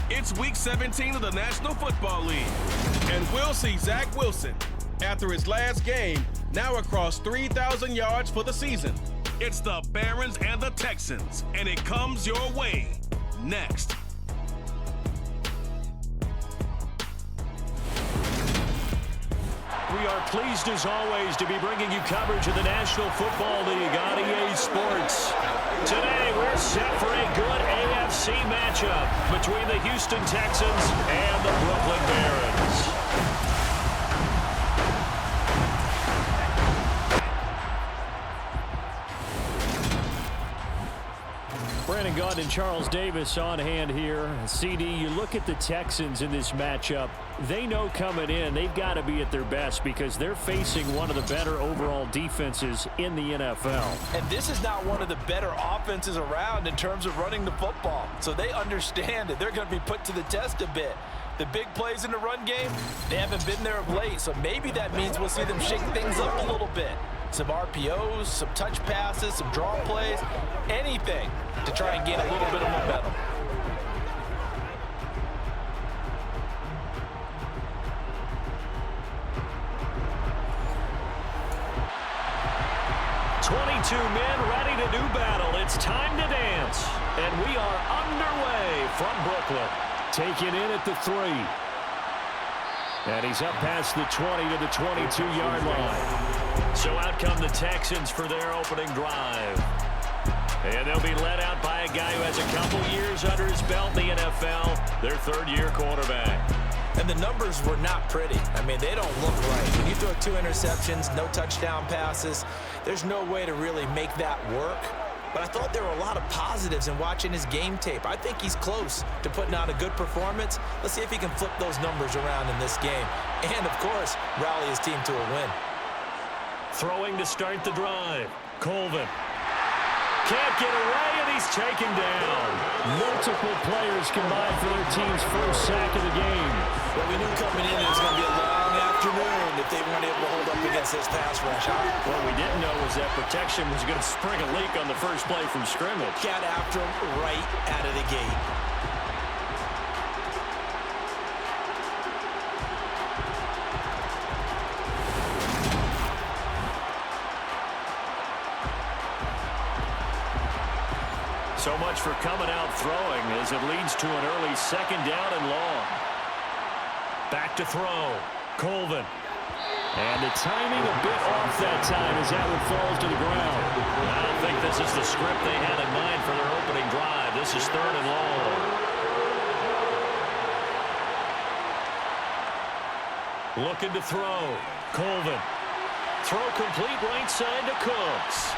It's Week 17 of the National Football League, and we'll see Zach Wilson, after his last game, now across 3,000 yards for the season. It's the Barons and the Texans, and it comes your way next. We are pleased, as always, to be bringing you coverage of the National Football League on EA Sports. Today, we're set for a good AFC matchup between the Houston Texans and the Brooklyn Barons. Brandon Gaudin and Charles Davis on hand here. CD, you look at the Texans in this matchup. They know coming in they've got to be at their best because they're facing one of the better overall defenses in the NFL. And this is not one of the better offenses around in terms of running the football. So they understand that they're going to be put to the test a bit. The big plays in the run game, they haven't been there of late. So maybe that means we'll see them shake things up a little bit. Some RPOs, some touch passes, some draw plays, anything to try and gain a little bit of momentum. Men ready to do battle. It's time to dance. And we are underway from Brooklyn. Taken in at the 3. And he's up past the 20 to the 22-yard line. So out come the Texans for their opening drive. And they'll be led out by a guy who has a couple years under his belt in the NFL, their third-year quarterback. And the numbers were not pretty. I mean, they don't look right. When you throw 2 interceptions, no touchdown passes, there's no way to really make that work. But I thought there were a lot of positives in watching his game tape. I think he's close to putting out a good performance. Let's see if he can flip those numbers around in this game. And, of course, rally his team to a win. Throwing to start the drive. Colvin. Can't get away, and he's taken down. Multiple players combined for their team's first sack of the game. Well, we knew coming in it was going to be a long afternoon if they weren't able to hold up against this pass rush, huh? What we didn't know was that protection was going to spring a leak on the first play from scrimmage. Got after him right out of the gate. So much for coming out throwing as it leads to an early second down and long. Back to throw. Colvin. And the timing a bit off that time as that one falls to the ground. I don't think this is the script they had in mind for their opening drive. This is third and long. Looking to throw. Colvin. Throw complete right side to Cooks.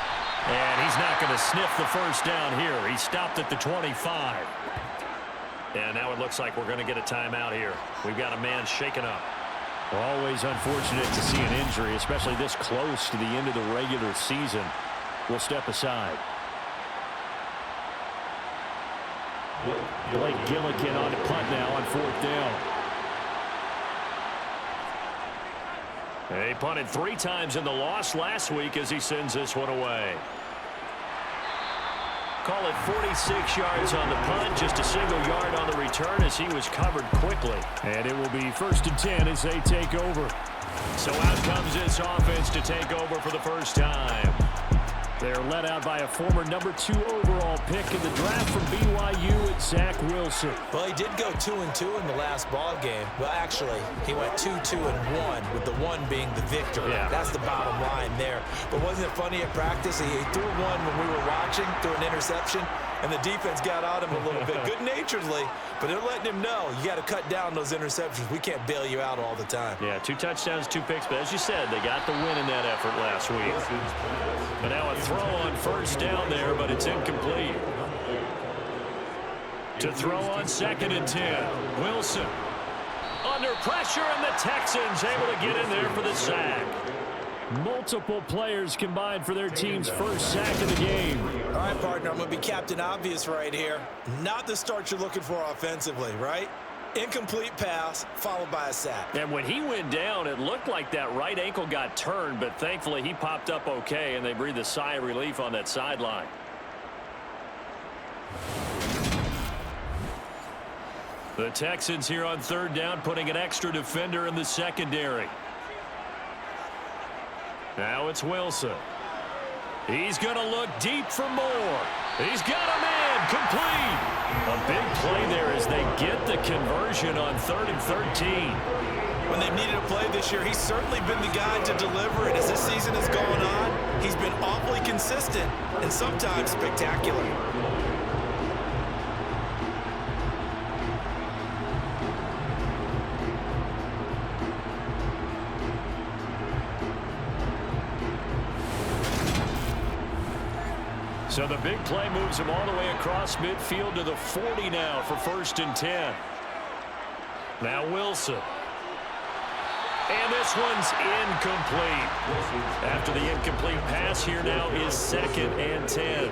And he's not going to sniff the first down here. He stopped at the 25. And now it looks like we're going to get a timeout here. We've got a man shaken up. Always unfortunate to see an injury, especially this close to the end of the regular season. We'll step aside. Blake Gillikin on the punt now on 4th down. He punted 3 times in the loss last week as he sends this one away. Call it 46 yards on the punt, just a single yard on the return as he was covered quickly. And it will be 1st and 10 as they take over. So out comes this offense to take over for the first time. They're led out by a former number 2 overall pick in the draft from BYU at Zach Wilson. Well, he did go 2-2 in the last ball game. Well, actually, he went 2-2-1, with the 1 being the victory. Yeah. That's the bottom line there. But wasn't it funny at practice? He threw one when we were watching, threw an interception, and the defense got on him a little bit, good-naturedly. But they're letting him know, you got to cut down those interceptions. We can't bail you out all the time. Yeah, 2 touchdowns, 2 picks. But as you said, they got the win in that effort last week. But now a throw on first down there, but it's incomplete. To throw on 2nd and 10. Wilson under pressure, and the Texans able to get in there for the sack. Multiple players combined for their team's first sack of the game. All right, partner, I'm going to be Captain Obvious right here. Not the start you're looking for offensively, right? Incomplete pass, followed by a sack. And when he went down, it looked like that right ankle got turned, but thankfully he popped up okay, and they breathed a sigh of relief on that sideline. The Texans here on third down, putting an extra defender in the secondary. Now it's Wilson. He's going to look deep for more. He's got a man complete. A big play there as they get the conversion on 3rd and 13. When they've needed a play this year, he's certainly been the guy to deliver it. As this season has gone on, he's been awfully consistent and sometimes spectacular. So the big play moves him all the way across midfield to the 40 now for 1st and 10. Now Wilson. And this one's incomplete. After the incomplete pass, here now is 2nd and 10.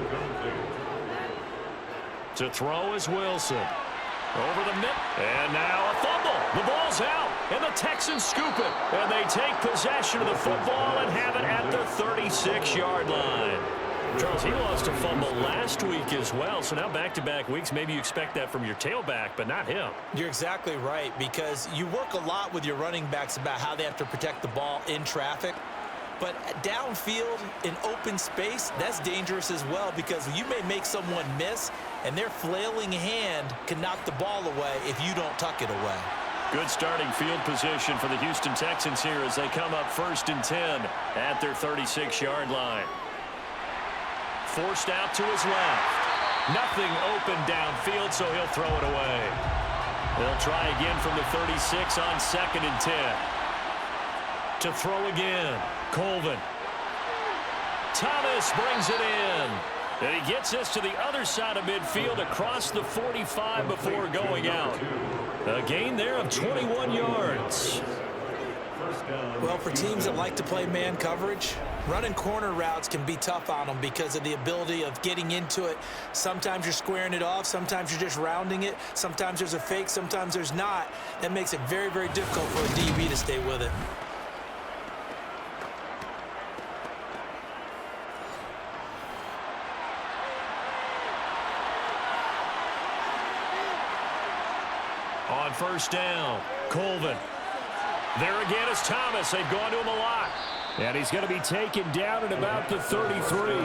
To throw is Wilson. Over the middle. And now a fumble. The ball's out. And the Texans scoop it. And they take possession of the football and have it at the 36-yard line. Charles, he lost a fumble last week as well, so now back-to-back weeks, maybe you expect that from your tailback, but not him. You're exactly right, because you work a lot with your running backs about how they have to protect the ball in traffic. But downfield, in open space, that's dangerous as well, because you may make someone miss, and their flailing hand can knock the ball away if you don't tuck it away. Good starting field position for the Houston Texans here as they come up 1st and 10 at their 36-yard line. Forced out to his left. Nothing open downfield, so he'll throw it away. They'll try again from the 36 on 2nd and 10. To throw again, Colvin. Thomas brings it in. And he gets this to the other side of midfield across the 45 before going out. A gain there of 21 yards. Well, for teams that like to play man coverage, running corner routes can be tough on them because of the ability of getting into it. Sometimes you're squaring it off. Sometimes you're just rounding it. Sometimes there's a fake. Sometimes there's not. That makes it very, very difficult for a DB to stay with it. On 1st down, Colvin. There again is Thomas. They've gone to him a lot. And he's going to be taken down at about the 33.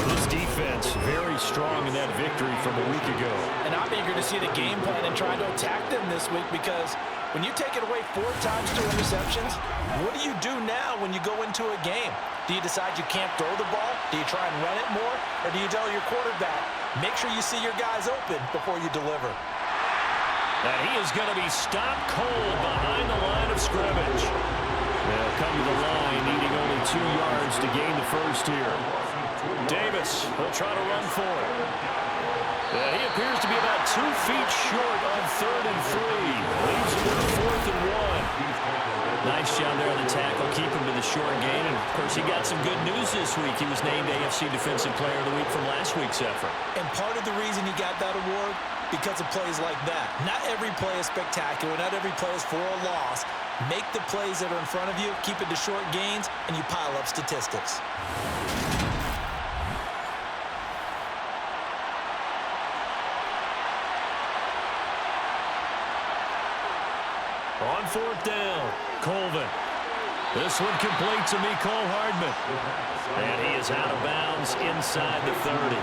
This defense very strong in that victory from a week ago. And I'm eager to see the game plan and try to attack them this week, because when you take it away 4 times to interceptions, what do you do now when you go into a game? Do you decide you can't throw the ball? Do you try and run it more? Or do you tell your quarterback, make sure you see your guys open before you deliver? And he is going to be stopped cold behind the line of scrimmage. They'll come to the line, needing only 2 yards to gain the first here. Davis will try to run for it. He appears to be about 2 feet short on 3rd and 3. Leaves him with 4th and 1. Nice job there on the tackle. Keep him to the short gain. And, of course, he got some good news this week. He was named AFC Defensive Player of the Week from last week's effort. And part of the reason he got that award, because of plays like that. Not every play is spectacular. Not every play is for a loss. Make the plays that are in front of you, keep it to short gains, and you pile up statistics. On 4th down, Colvin. This one complete to Mecole Hardman. And he is out of bounds inside the 30.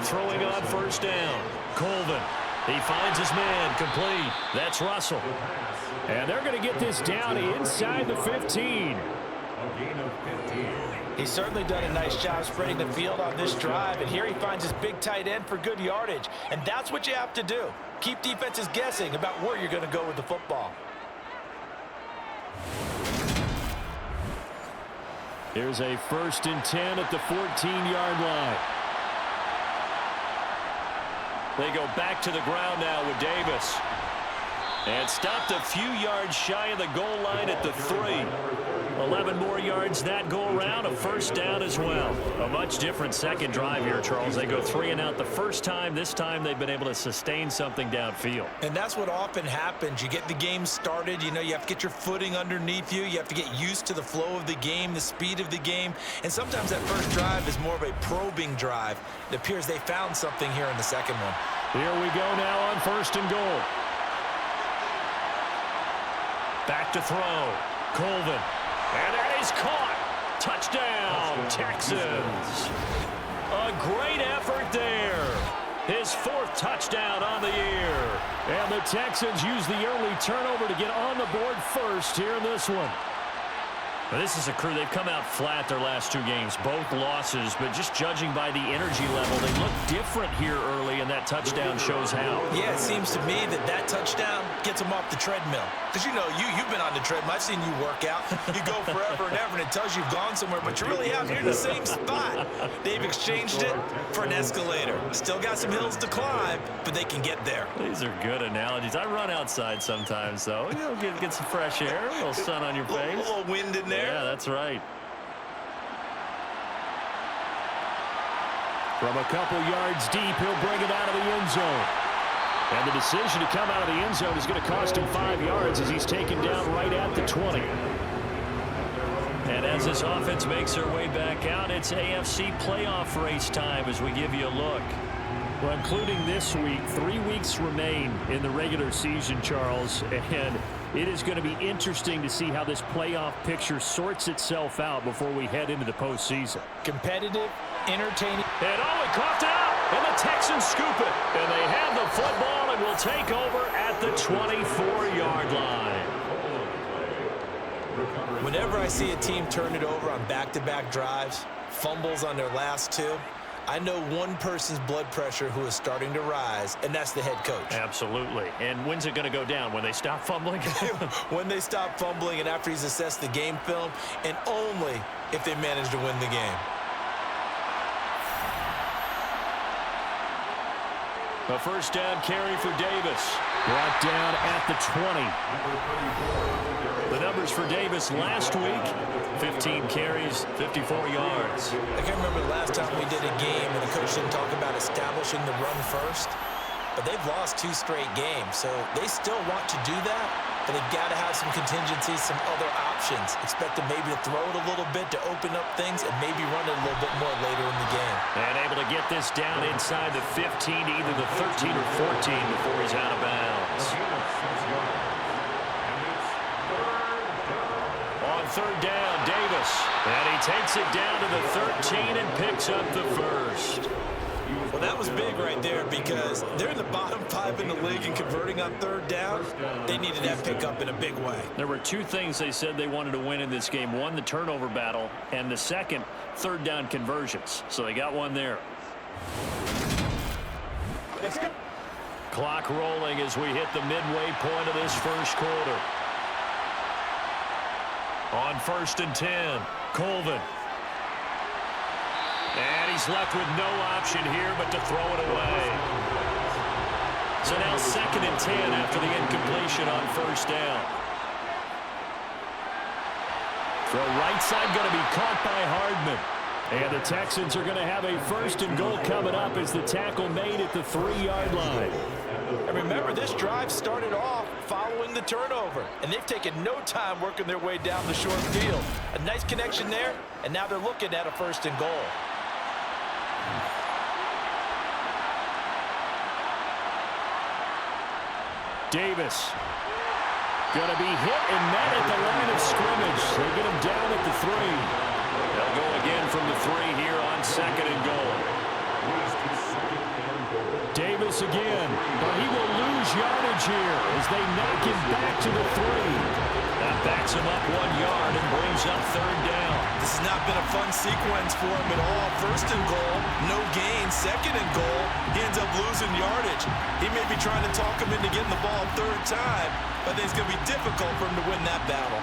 Throwing on 1st down, Colvin. He finds his man, complete. That's Russell. And they're going to get this down inside the 15. He's certainly done a nice job spreading the field on this drive, and here he finds his big tight end for good yardage. And that's what you have to do. Keep defenses guessing about where you're going to go with the football. Here's a 1st and 10 at the 14-yard line. They go back to the ground now with Davis. And stopped a few yards shy of the goal line at the 3. 11 more yards that go around, a first down as well. A much different second drive here, Charles. They go 3 and out the first time. This time they've been able to sustain something downfield. And that's what often happens. You get the game started. You know, you have to get your footing underneath you. You have to get used to the flow of the game, the speed of the game. And sometimes that first drive is more of a probing drive. It appears they found something here in the second one. Here we go now on 1st and goal. Back to throw. Colvin. And that is caught. Touchdown, Texans. A great effort there. His 4th touchdown on the year. And the Texans use the early turnover to get on the board first here in this one. But this is a crew, they've come out flat their last 2 games, both losses, but just judging by the energy level, they look different here early, and that touchdown shows how. Yeah, it seems to me that touchdown gets them off the treadmill. Because, you know, you've been on the treadmill. I've seen you work out. You go forever and ever, and it tells you you've gone somewhere, but you're really out here in the same spot. They've exchanged it for an escalator. Still got some hills to climb, but they can get there. These are good analogies. I run outside sometimes, though. You know, get some fresh air, a little sun on your face. A little wind in there. Yeah, that's right. From a couple yards deep, he'll bring it out of the end zone. And the decision to come out of the end zone is going to cost him 5 yards as he's taken down right at the 20. And as this offense makes their way back out, it's AFC playoff race time as we give you a look. Well, including this week, 3 weeks remain in the regular season, Charles, and it is going to be interesting to see how this playoff picture sorts itself out before we head into the postseason. Competitive, entertaining. And he coughed it out, and the Texans scoop it. And they have the football and will take over at the 24-yard line. Whenever I see a team turn it over on back-to-back drives, fumbles on their last 2, I know one person's blood pressure who is starting to rise, and that's the head coach. Absolutely. And when's it going to go down? When they stop fumbling? When they stop fumbling and after he's assessed the game film, and only if they manage to win the game. A first down carry for Davis. Brought down at the 20. The numbers for Davis last week, 15 carries, 54 yards. I can't remember the last time we did a game and the coach didn't talk about establishing the run first. But they've lost 2 straight games, so they still want to do that. But they've got to have some contingencies, some other options. Expect them maybe to throw it a little bit to open up things and maybe run it a little bit more later in the game. And able to get this down inside the 15 to either the 13 or 14 before he's out of bounds. On 3rd down, Davis. And he takes it down to the 13 and picks up the first. Well, that was big right there because they're in the bottom 5 in the league and converting on 3rd down. They needed that pickup in a big way. There were 2 things they said they wanted to win in this game. One, the turnover battle, and the second, 3rd down conversions. So they got one there. Clock rolling as we hit the midway point of this first quarter. On 1st and 10, Colvin. And he's left with no option here but to throw it away. So now 2nd and 10 after the incompletion on 1st down. Throw right side going to be caught by Hardman. And the Texans are going to have a 1st and goal coming up as the tackle made at the 3-yard line. And remember, this drive started off following the turnover, and they've taken no time working their way down the short field. A nice connection there, and now they're looking at a 1st and goal. Davis going to be hit and met at the line of scrimmage. They get him down at the 3. They'll go again from the 3 here on 2nd and goal. Davis again, but he will lose yardage here as they knock him back to the 3. That backs him up 1 yard and brings up 3rd down. This has not been a fun sequence for him at all. 1st and goal, no gain. 2nd and goal, he ends up losing yardage. He may be trying to talk him into getting the ball 3rd time, but I think it's going to be difficult for him to win that battle.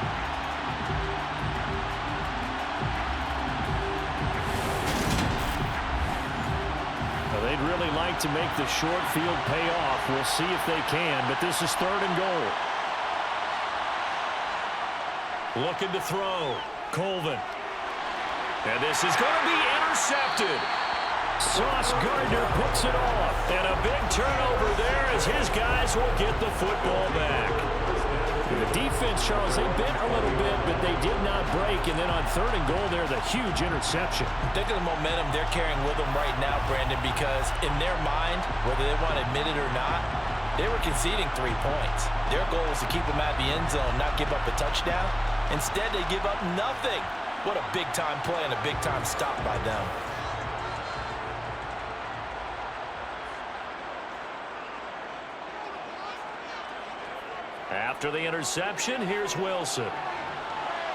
Well, they'd really like need to make the short field pay off. We'll see if they can, but this is 3rd and goal. Looking to throw. Colvin. And this is going to be intercepted. Sauce Gardner picks it off. And a big turnover there as his guys will get the football back. The defense, Charles, they bent a little bit, but they did not break. And then on 3rd and goal there, the huge interception. Think of the momentum they're carrying with them right now, Brandon, because in their mind, whether they want to admit it or not, they were conceding 3 points. Their goal was to keep them at the end zone, not give up a touchdown. Instead, they give up nothing. What a big-time play and a big-time stop by them. After the interception, here's Wilson.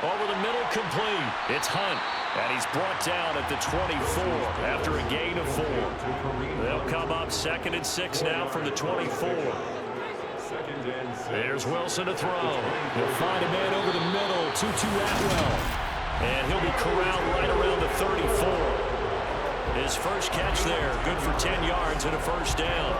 Over the middle, complete. It's Hunt, and he's brought down at the 24 after a gain of 4. They'll come up 2nd and 6 now from the 24. There's Wilson to throw. He'll find a man over the middle, 2-2 Atwell. And he'll be corralled right around the 34. His first catch there, good for 10 yards and a first down.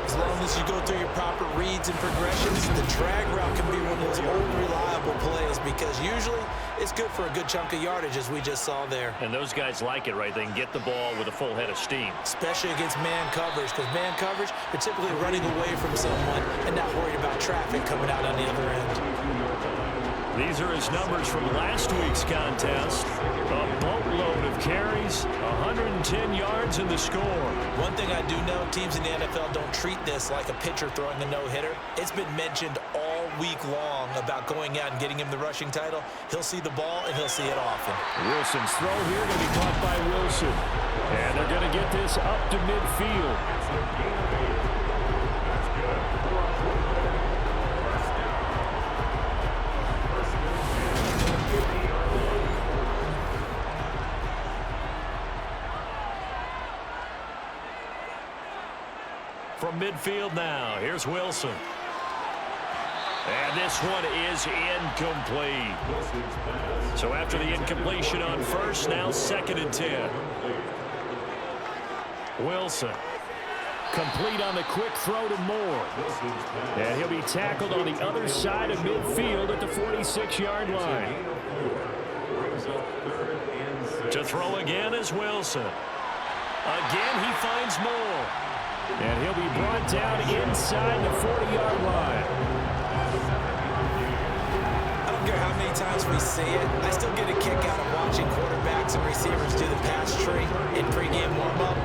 As long as you go through your proper reads and progressions, the drag route can be one of those old reliable plays because usually it's good for a good chunk of yardage, as we just saw there. And those guys like it, right? They can get the ball with a full head of steam. Especially against man coverage, because man coverage, they're typically running away from someone and not worried about traffic coming out on the other end. These are his numbers from last week's contest. A boatload of carries, 110 yards in the score. One thing I do know, teams in the NFL don't treat this like a pitcher throwing a no-hitter. It's been mentioned all week long about going out and getting him the rushing title. He'll see the ball, and he'll see it often. Wilson's throw here going to be caught by Wilson. And they're going to get this up to midfield. From midfield now, here's Wilson. And this one is incomplete. So after the incompletion on first, now 2nd and 10. Wilson. Complete on the quick throw to Moore. And he'll be tackled on the other side of midfield at the 46-yard line. To throw again is Wilson. Again, he finds Moore. And he'll be brought down inside the 40-yard line. I don't care how many times we see it. I still get a kick out of watching quarterbacks and receivers do the pass tree in pregame warm-up.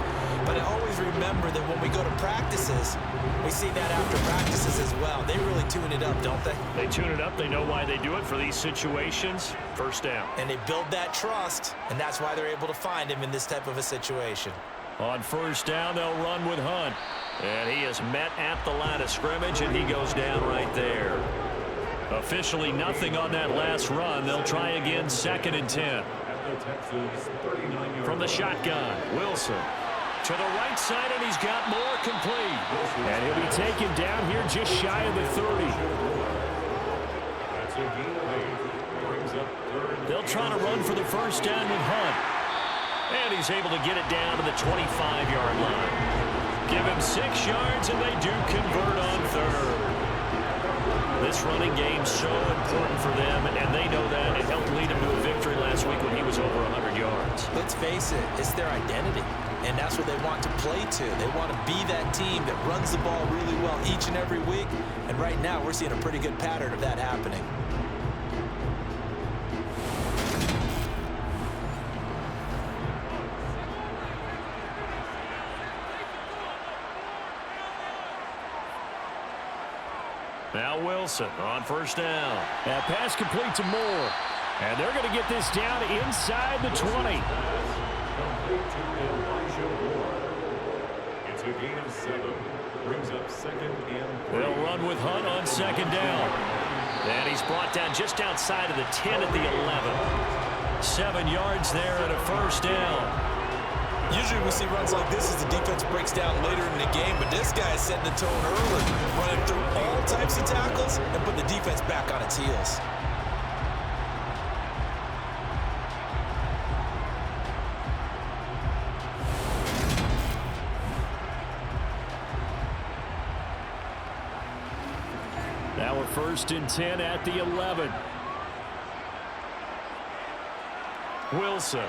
But I always remember that when we go to practices, we see that after practices as well. They really tune it up, don't they? They tune it up. They know why they do it for these situations. First down. And they build that trust, and that's why they're able to find him in this type of a situation. On first down, they'll run with Hunt. And he is met at the line of scrimmage, and he goes down right there. Officially nothing on that last run. They'll try again 2nd and 10. From the shotgun, Wilson. To the right side, and he's got Moore complete. And he'll be taken down here just shy of the 30. They'll try to run for the first down with Hunt. And he's able to get it down to the 25-yard line. Give him 6 yards, and they do convert on 3rd. This running game's so important for them, and they know that. It helped lead them to a victory last week when he was over 100 yards. Let's face it, it's their identity, and that's what they want to play to. They want to be that team that runs the ball really well each and every week, and right now we're seeing a pretty good pattern of that happening. Now Wilson on first down. That pass complete to Moore. And they're going to get this down inside the 20. It's a gain of 7. Brings up 2nd and 3. They'll run with Hunt on 2nd down. And he's brought down just outside of the 10 at the 11. 7 yards there and a first down. Usually we see runs like this as the defense breaks down later in the game, but this guy is setting the tone early, running through all types of tackles and putting the defense back on its heels. first and 10 at the 11. Wilson.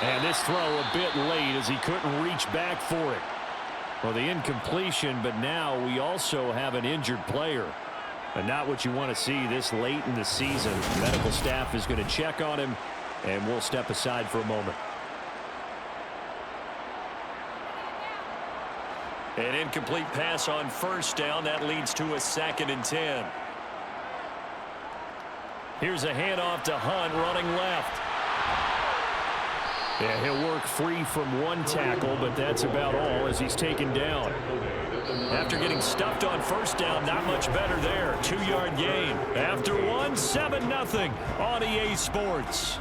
And this throw a bit late as he couldn't reach back for it. Well, the incompletion, but now we also have an injured player. And not what you want to see this late in the season. The medical staff is going to check on him, and we'll step aside for a moment. An incomplete pass on first down. That leads to a 2nd and 10. Here's a handoff to Hunt running left. Yeah, he'll work free from one tackle, but that's about all as he's taken down. After getting stuffed on first down, not much better there. 2-yard gain. After one, 7-0 on EA Sports.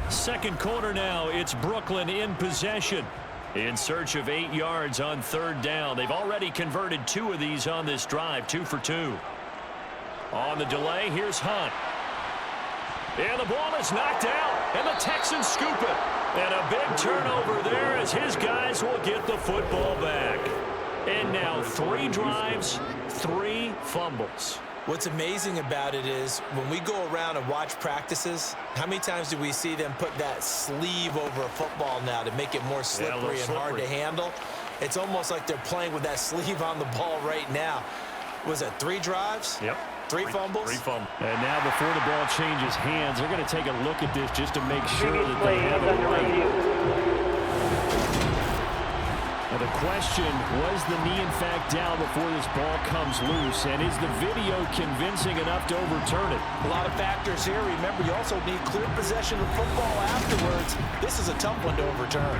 Second quarter now, it's Brooklyn in possession. In search of 8 yards on third down. They've already converted 2 of these on this drive, 2 for 2. On the delay, here's Hunt. And the ball is knocked out, and the Texans scoop it. And a big turnover there as his guys will get the football back. And now 3 drives, 3 fumbles. What's amazing about it is when we go around and watch practices, how many times do we see them put that sleeve over a football now to make it more slippery and hard to handle? It's almost like they're playing with that sleeve on the ball right now. Was it 3 drives? Yep. 3 fumbles? 3 fumbles. And now before the ball changes hands, they're going to take a look at this just to make sure that they have it right. Now the question, was the knee in fact down before this ball comes loose? And is the video convincing enough to overturn it? A lot of factors here. Remember, you also need clear possession of football afterwards. This is a tough one to overturn.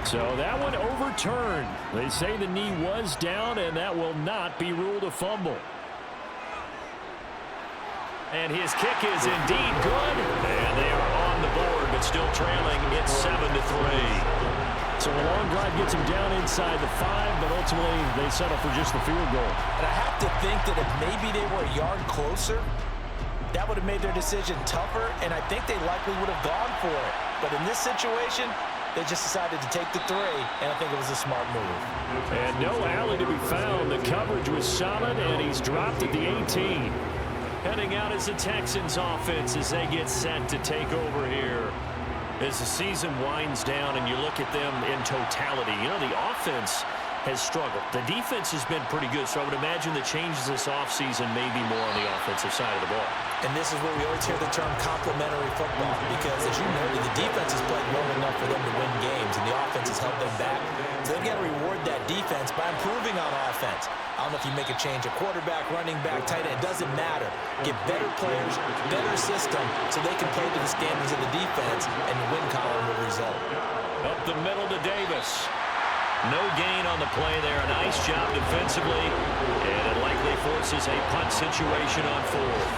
So that one overturned. They say the knee was down, and that will not be ruled a fumble. And his kick is indeed good. And they are on the board, but still trailing. It's 7-3. So a long drive gets him down inside the 5, but ultimately they settle for just the field goal. And I have to think that if maybe they were a yard closer, that would have made their decision tougher, and I think they likely would have gone for it. But in this situation, they just decided to take the 3, and I think it was a smart move. And no alley to be found. The coverage was solid, and he's dropped at the 18. Heading out is the Texans offense as they get set to take over here. As the season winds down and you look at them in totality, you know, the offense has struggled. The defense has been pretty good, so I would imagine the changes this offseason may be more on the offensive side of the ball. And this is where we always hear the term complementary football, because as you noted, the defense has played well enough for them to win games, and the offense has held them back. So they've got to reward that defense by improving on offense. I don't know if you make a change, a quarterback, running back, tight end, it doesn't matter. Get better players, better system, so they can play to the standards of the defense, and the win column will result. Up the middle to Davis. No gain on the play there. A nice job defensively, and it likely forces a punt situation on 4th.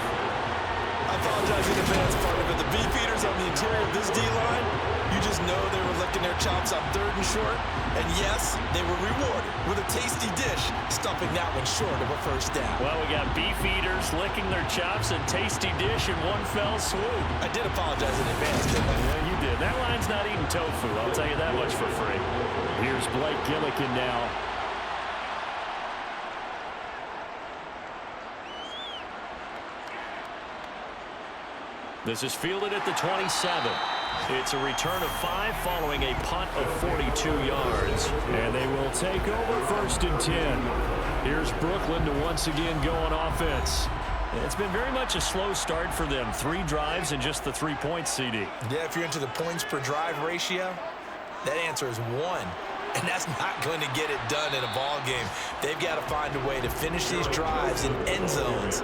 I apologize in advance, partner, but the beefeaters on the interior of this D-line, you just know they were licking their chops on 3rd and short. And yes, they were rewarded with a tasty dish, stuffing that one short of a first down. Well, we got beefeaters licking their chops and tasty dish in one fell swoop. I did apologize in advance, didn't I? Yeah, you did. That line's not eating tofu, I'll tell you that much for free. Here's Blake Gillikin now. This is fielded at the 27. It's a return of 5 following a punt of 42 yards. And they will take over 1st and 10. Here's Brooklyn to once again go on offense. It's been very much a slow start for them. 3 drives and just the 3 points, CD. Yeah, if you're into the points per drive ratio, that answer is 1. And that's not going to get it done in a ball game. They've got to find a way to finish these drives in end zones,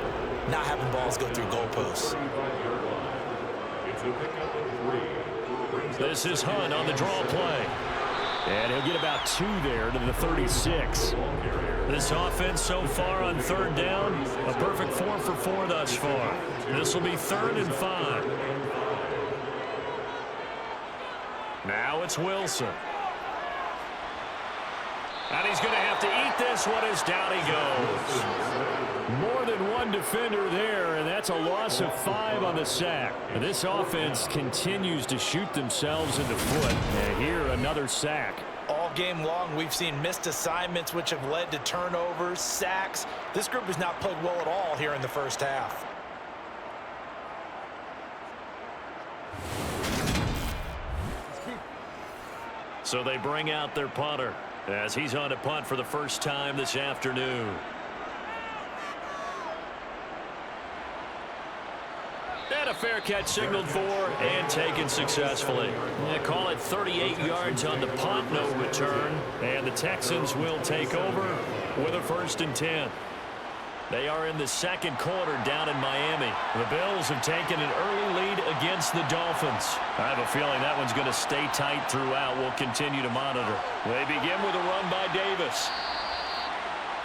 not having balls go through goalposts. This is Hunt on the draw play. And he'll get about 2 there to the 36. This offense so far on 3rd down, a perfect 4 for 4 thus far. This will be 3rd and 5. Now it's Wilson. And he's going to have to eat this one as down he goes. More than one defender there, and that's a loss of 5 on the sack. And this offense continues to shoot themselves in the foot. And here, another sack. All game long, we've seen missed assignments, which have led to turnovers, sacks. This group has not played well at all here in the first half. So they bring out their punter as he's on to punt for the first time this afternoon. And a fair catch signaled for and taken successfully. They call it 38 yards on the punt, no return. And the Texans will take over with a 1st and 10. They are in the second quarter down in Miami. The Bills have taken an early lead against the Dolphins. I have a feeling that one's going to stay tight throughout. We'll continue to monitor. They begin with a run by Davis.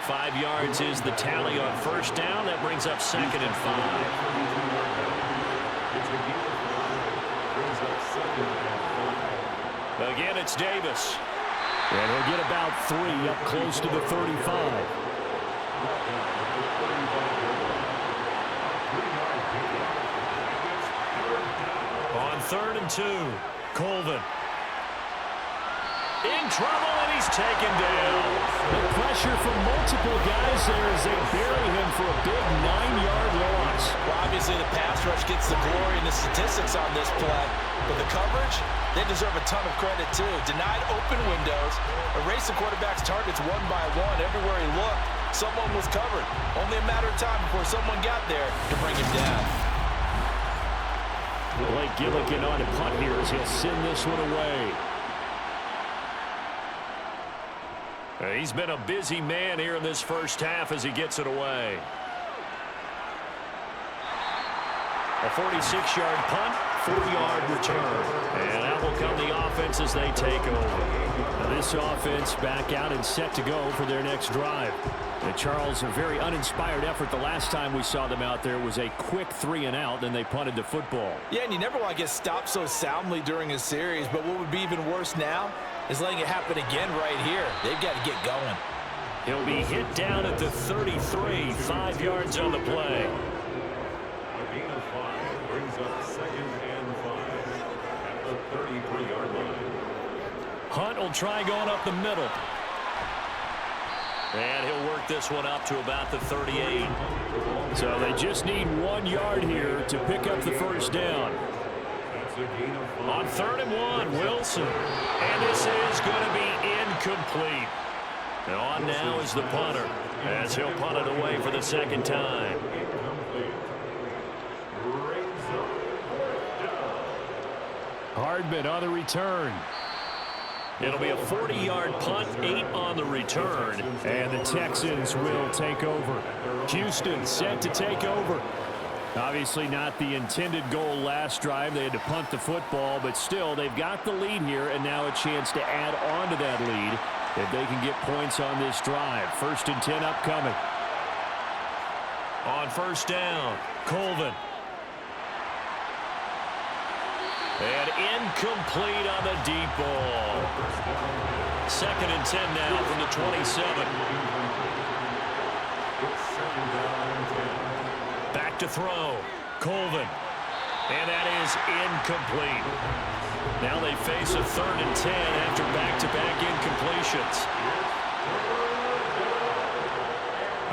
5 yards is the tally on 1st down. That brings up 2nd and 5. Again, it's Davis. And he'll get about 3 up close to the 35. On 3rd and 2, Colvin. In trouble, and he's taken down. The pressure from multiple guys there as they bury him for a big 9-yard loss. Well, obviously the pass rush gets the glory and the statistics on this play, but the coverage, they deserve a ton of credit too. Denied open windows, erased the quarterback's targets one by one. Everywhere he looked, someone was covered. Only a matter of time before someone got there to bring him down. Blake Gillikin on a punt here as he'll send this one away. He's been a busy man here in this first half as he gets it away. A 46-yard punt, 4-yard return. And out will come the offense as they take over. Now this offense back out and set to go for their next drive. Charles, a very uninspired effort. The last time we saw them out there was a quick 3-and-out, then they punted the football. Yeah, and you never want to get stopped so soundly during a series, but what would be even worse now is letting it happen again right here. They've got to get going. He'll be hit down at the 33, 5 yards on the play. A gain of 5 brings up 2nd and 5 at the 33-yard line. Hunt will try going up the middle. And he'll work this one up to about the 38. So they just need 1 yard here to pick up the 1st down. On 3rd and 1, Wilson. And this is going to be incomplete. And on now is the punter as he'll punt it away for the 2nd time. Hardman on the return. It'll be a 40-yard punt, 8 on the return. And the Texans will take over. Houston set to take over. Obviously not the intended goal last drive. They had to punt the football, but still they've got the lead here and now a chance to add on to that lead if they can get points on this drive. 1st and 10 upcoming. On 1st down, Colvin. And incomplete on the deep ball. 2nd and 10 now from the 27. Back to throw. Colvin. And that is incomplete. Now they face a 3rd and 10 after back-to-back incompletions.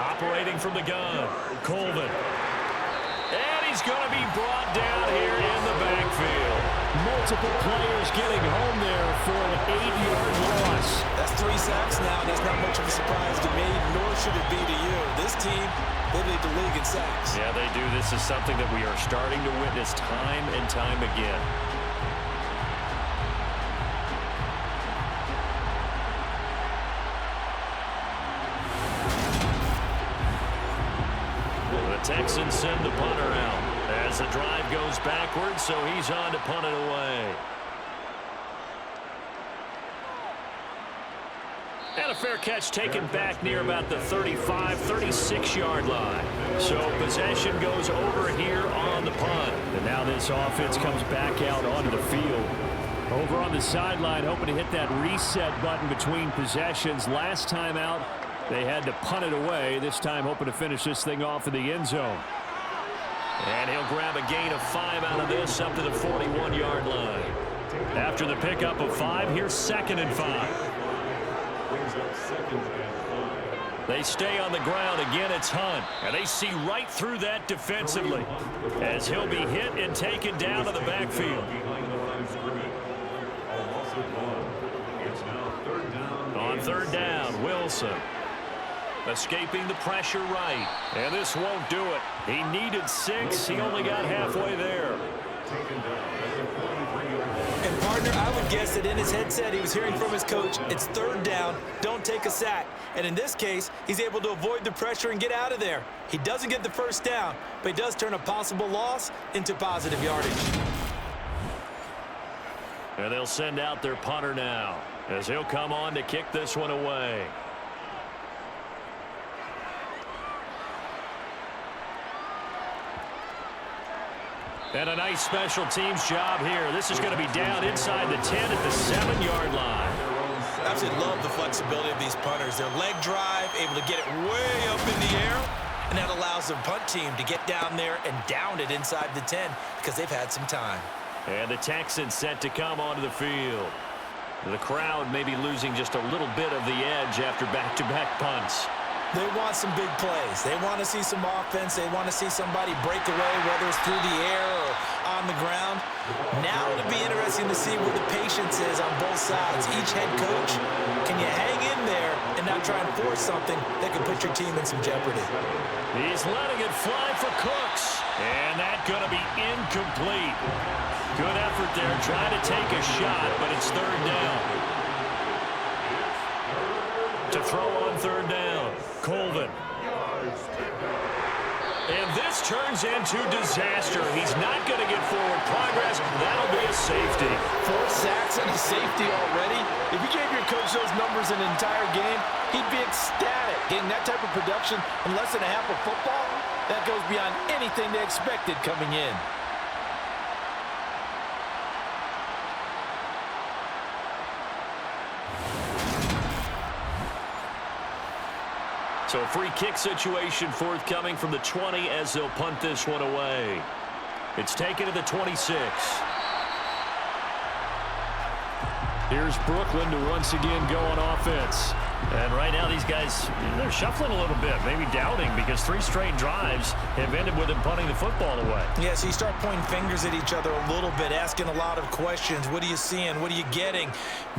Operating from the gun. Colvin. And he's going to be brought down here in the backfield. Multiple players getting home there for an 8-yard loss. That's 3 sacks now. That's not much of a surprise to me, nor should it be to you. This team, they lead the league in sacks. Yeah, they do. This is something that we are starting to witness time and time again. The Texans send the punter out as the drive goes backwards, so he's on to punt it away. And a fair catch taken back near about the 35, 36-yard line. So possession goes over here on the punt. And now this offense comes back out onto the field. Over on the sideline, hoping to hit that reset button between possessions. Last time out, they had to punt it away. This time, hoping to finish this thing off in the end zone. And he'll grab a gain of 5 out of this up to the 41-yard line. After the pickup of 5, here's 2nd and 5. They stay on the ground. Again, it's Hunt. And they see right through that defensively as he'll be hit and taken down to the backfield. On 3rd down, Wilson. Escaping the pressure right. And this won't do it. He needed 6. He only got halfway there. And, partner, I would guess that in his headset he was hearing from his coach, it's 3rd down, don't take a sack. And in this case, he's able to avoid the pressure and get out of there. He doesn't get the 1st down, but he does turn a possible loss into positive yardage. And they'll send out their punter now as he'll come on to kick this one away. And a nice special teams job here. This is going to be down inside the 10 at the 7-yard line. I absolutely love the flexibility of these punters. Their leg drive, able to get it way up in the air, and that allows the punt team to get down there and down it inside the 10 because they've had some time. And the Texans set to come onto the field. The crowd may be losing just a little bit of the edge after back-to-back punts. They want some big plays. They want to see some offense. They want to see somebody break away, whether it's through the air or on the ground. Now it'll be interesting to see where the patience is on both sides. Each head coach, can you hang in there and not try and force something that could put your team in some jeopardy? He's letting it fly for Cooks. And that's going to be incomplete. Good effort there, trying to take a shot, but it's 3rd down. To throw on 3rd down, Colvin. And this turns into disaster. He's not going to get forward progress. That'll be a safety. 4 sacks and a safety already. If you gave your coach those numbers in an entire game, he'd be ecstatic. Getting that type of production in less than a half of football, that goes beyond anything they expected coming in. So a free kick situation forthcoming from the 20 as they'll punt this one away. It's taken to the 26. Here's Brooklyn to once again go on offense. And right now these guys, they're shuffling a little bit, maybe doubting, because 3 straight drives have ended with them punting the football away. Yeah, so you start pointing fingers at each other a little bit, asking a lot of questions. What are you seeing? What are you getting?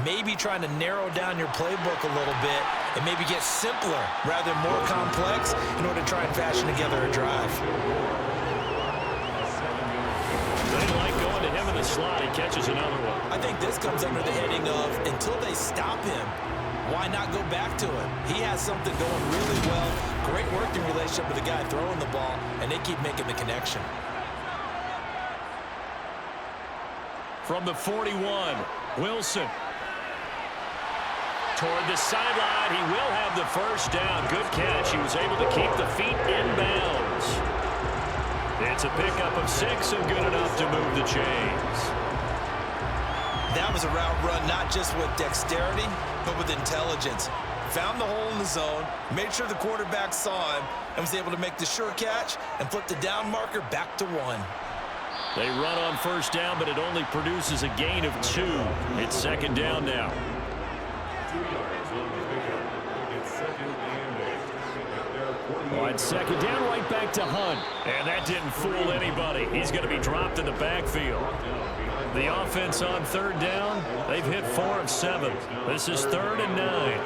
Maybe trying to narrow down your playbook a little bit and maybe get simpler rather than more complex in order to try and fashion together a drive. They like going to him in the slot. He catches another one. I think this comes under the heading of until they stop him, why not go back to him? He has something going really well. Great working relationship with the guy throwing the ball, and they keep making the connection. From the 41, Wilson. Toward the sideline, he will have the 1st down. Good catch. He was able to keep the feet in bounds. It's a pickup of 6 and good enough to move the chains. That was a route run not just with dexterity, but with intelligence. Found the hole in the zone, made sure the quarterback saw him, and was able to make the sure catch and flip the down marker back to 1. They run on 1st down, but it only produces a gain of 2. It's 2nd down now. 2 yards on the pickup. It's 2nd and 8. All right, 2nd down, right back to Hunt. And that didn't fool anybody. He's going to be dropped in the backfield. The offense on 3rd down, they've hit 4 of 7. This is 3rd and 9.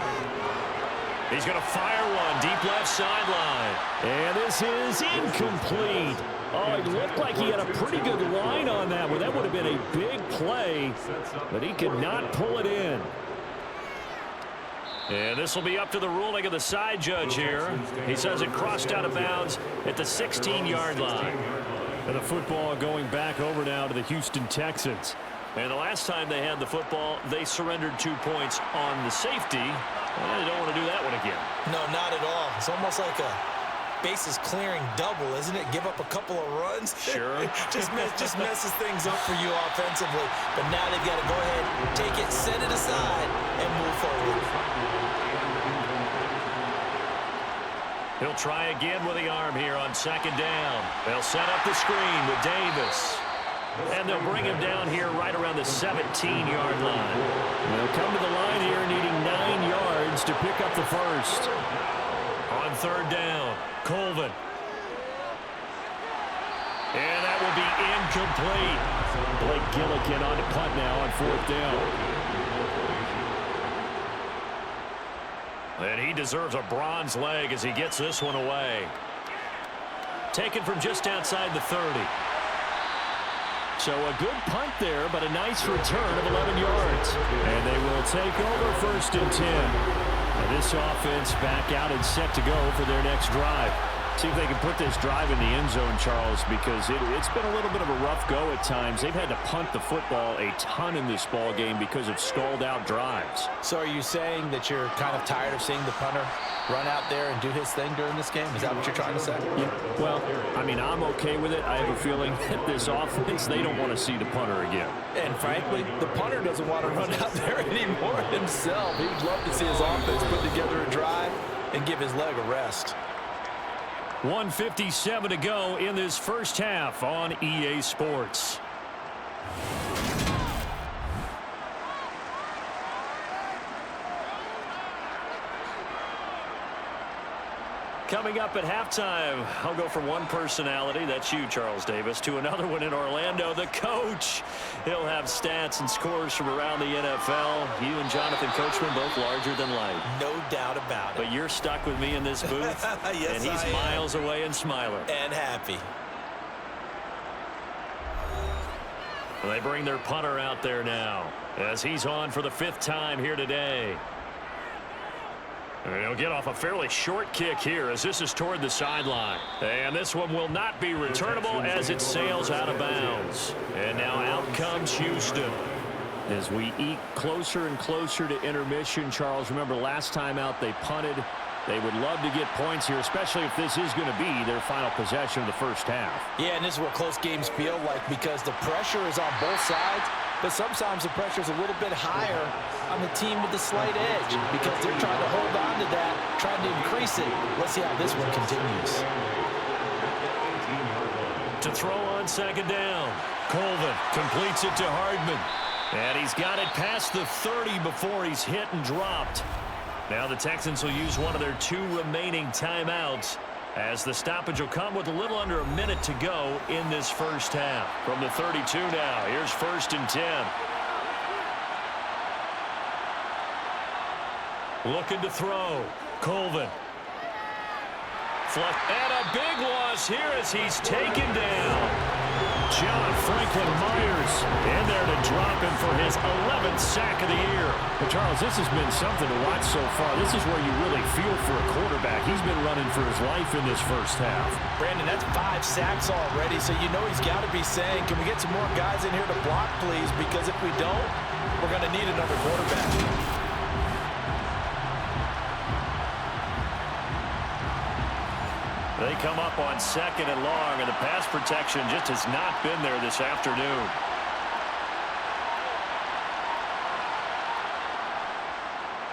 He's going to fire one deep left sideline. And this is incomplete. Oh, it looked like he had a pretty good line on that one. That would have been a big play, but he could not pull it in. And this will be up to the ruling of the side judge here. He says it crossed out of bounds at the 16-yard line. And the football going back over now to the Houston Texans. And the last time they had the football, they surrendered 2 points on the safety. Well, they don't want to do that one again. No, not at all. It's almost like a bases clearing double, isn't it? Give up a couple of runs. Sure. just messes things up for you offensively. But now they've got to go ahead, take it, set it aside, and move forward. He'll try again with the arm here on second down. They'll set up the screen with Davis. And they'll bring him down here right around the 17-yard line. They'll come to the line here needing 9 yards to pick up the first. On third down, Colvin. And that will be incomplete. Blake Gillikin on to punt now on fourth down. And he deserves a bronze leg as he gets this one away. Taken from just outside the 30. So a good punt there, but a nice return of 11 yards. And they will take over first and 10. And this offense back out and set to go for their next drive. See if they can put this drive in the end zone, Charles, because it's been a little bit of a rough go at times. They've had to punt the football a ton in this ball game because of stalled-out drives. So are you saying that you're kind of tired of seeing the punter run out there and do his thing during this game? Is that what you're trying to say? Yeah. Well, I mean, I'm okay with it. I have a feeling that this offense, they don't want to see the punter again. And frankly, the punter doesn't want to run out there anymore himself. He'd love to see his offense put together a drive and give his leg a rest. 1:57 to go in this first half on EA Sports. Coming up at halftime, I'll go from one personality, that's you, Charles Davis, to another one in Orlando, the coach. He'll have stats and scores from around the NFL. You and Jonathan Coachman both larger than life. No doubt about it. But you're stuck with me in this booth, yes, and he's miles away and smiling. And happy. They bring their punter out there now as he's on for the 5th time here today. And he'll get off a fairly short kick here as this is toward the sideline. And this one will not be returnable as it sails out of bounds. And now out comes Houston. As we eke closer and closer to intermission, Charles, remember last time out they punted. They would love to get points here, especially if this is going to be their final possession of the first half. Yeah, and this is what close games feel like because the pressure is on both sides, but sometimes the pressure is a little bit higher on the team with the slight edge because they're trying to hold on to that, trying to increase it. Let's see how this one continues. To throw on second down, Colvin completes it to Hardman. And he's got it past the 30 before he's hit and dropped. Now the Texans will use one of their 2 remaining timeouts as the stoppage will come with a little under a minute to go in this first half. From the 32 now, here's 1st and 10. Looking to throw, Colvin. And a big loss here as he's taken down. John Franklin Myers in there to drop him for his 11th sack of the year. But Charles, this has been something to watch so far. This is where you really feel for a quarterback. He's been running for his life in this first half. Brandon, that's 5 sacks already, so you know he's got to be saying, can we get some more guys in here to block, please? Because if we don't, we're going to need another quarterback. They come up on 2nd and long, and the pass protection just has not been there this afternoon.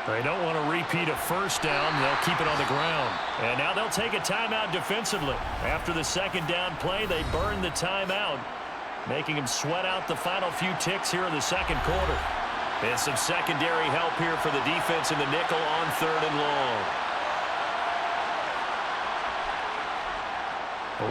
They don't want to repeat a first down. They'll keep it on the ground. And now they'll take a timeout defensively. After the second down play, they burn the timeout, making them sweat out the final few ticks here in the second quarter. And some secondary help here for the defense in the nickel on 3rd and long.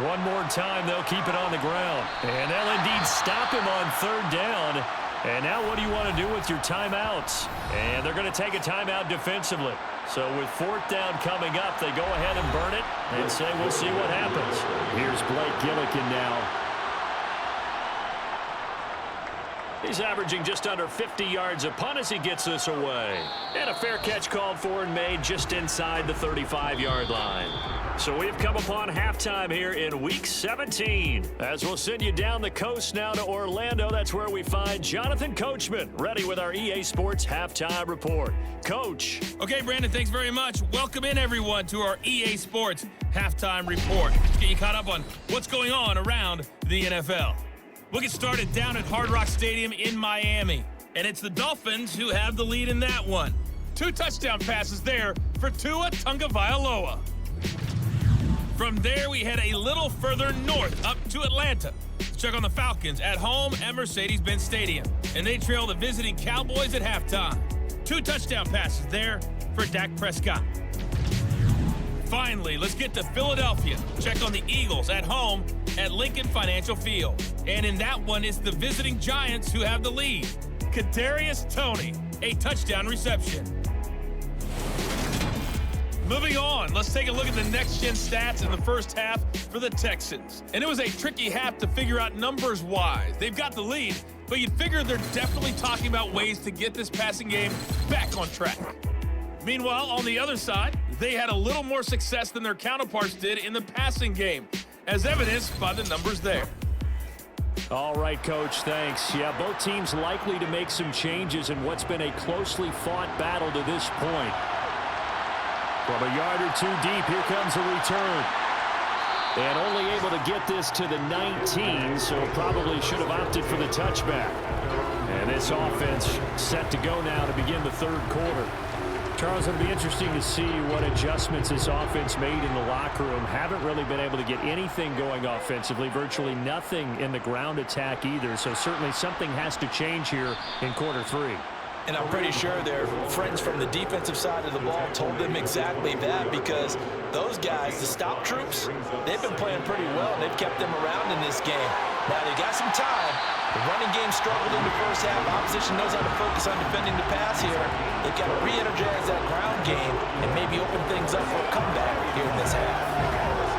One more time, they'll keep it on the ground. And they'll indeed stop him on 3rd down. And now what do you want to do with your timeouts? And they're going to take a timeout defensively. So with 4th down coming up, they go ahead and burn it and say we'll see what happens. Here's Blake Gillikin now. He's averaging just under 50 yards a punt as he gets this away. And a fair catch called for and made just inside the 35-yard line. So we've come upon halftime here in Week 17. As we'll send you down the coast now to Orlando, that's where we find Jonathan Coachman, ready with our EA Sports Halftime Report. Coach. Okay, Brandon, thanks very much. Welcome in, everyone, to our EA Sports Halftime Report. Let's get you caught up on what's going on around the NFL. We'll get started down at Hard Rock Stadium in Miami, and it's the Dolphins who have the lead in that one. 2 touchdown passes there for Tua Tagovailoa. From there, we head a little further north up to Atlanta to check on the Falcons at home at Mercedes-Benz Stadium, and they trail the visiting Cowboys at halftime. 2 touchdown passes there for Dak Prescott. Finally, let's get to Philadelphia. Check on the Eagles at home at Lincoln Financial Field. And in that one, it's the visiting Giants who have the lead. Kadarius Toney, a touchdown reception. Moving on, let's take a look at the next-gen stats in the first half for the Texans. And it was a tricky half to figure out numbers-wise. They've got the lead, but you'd figure they're definitely talking about ways to get this passing game back on track. Meanwhile, on the other side, they had a little more success than their counterparts did in the passing game, as evidenced by the numbers there. All right, Coach, thanks. Yeah, both teams likely to make some changes in what's been a closely fought battle to this point. From a yard or 2 deep, here comes a return. And only able to get this to the 19, so probably should have opted for the touchback. And this offense set to go now to begin the third quarter. Charles, it'll be interesting to see what adjustments this offense made in the locker room. Haven't really been able to get anything going offensively, virtually nothing in the ground attack either. So certainly something has to change here in quarter 3. And I'm pretty sure their friends from the defensive side of the ball told them exactly that, because those guys, the stop troops, they've been playing pretty well. They've kept them around in this game. Now they got some time. The running game struggled in the first half. Opposition knows how to focus on defending the pass here. They've got to re-energize that ground game and maybe open things up for a comeback here in this half.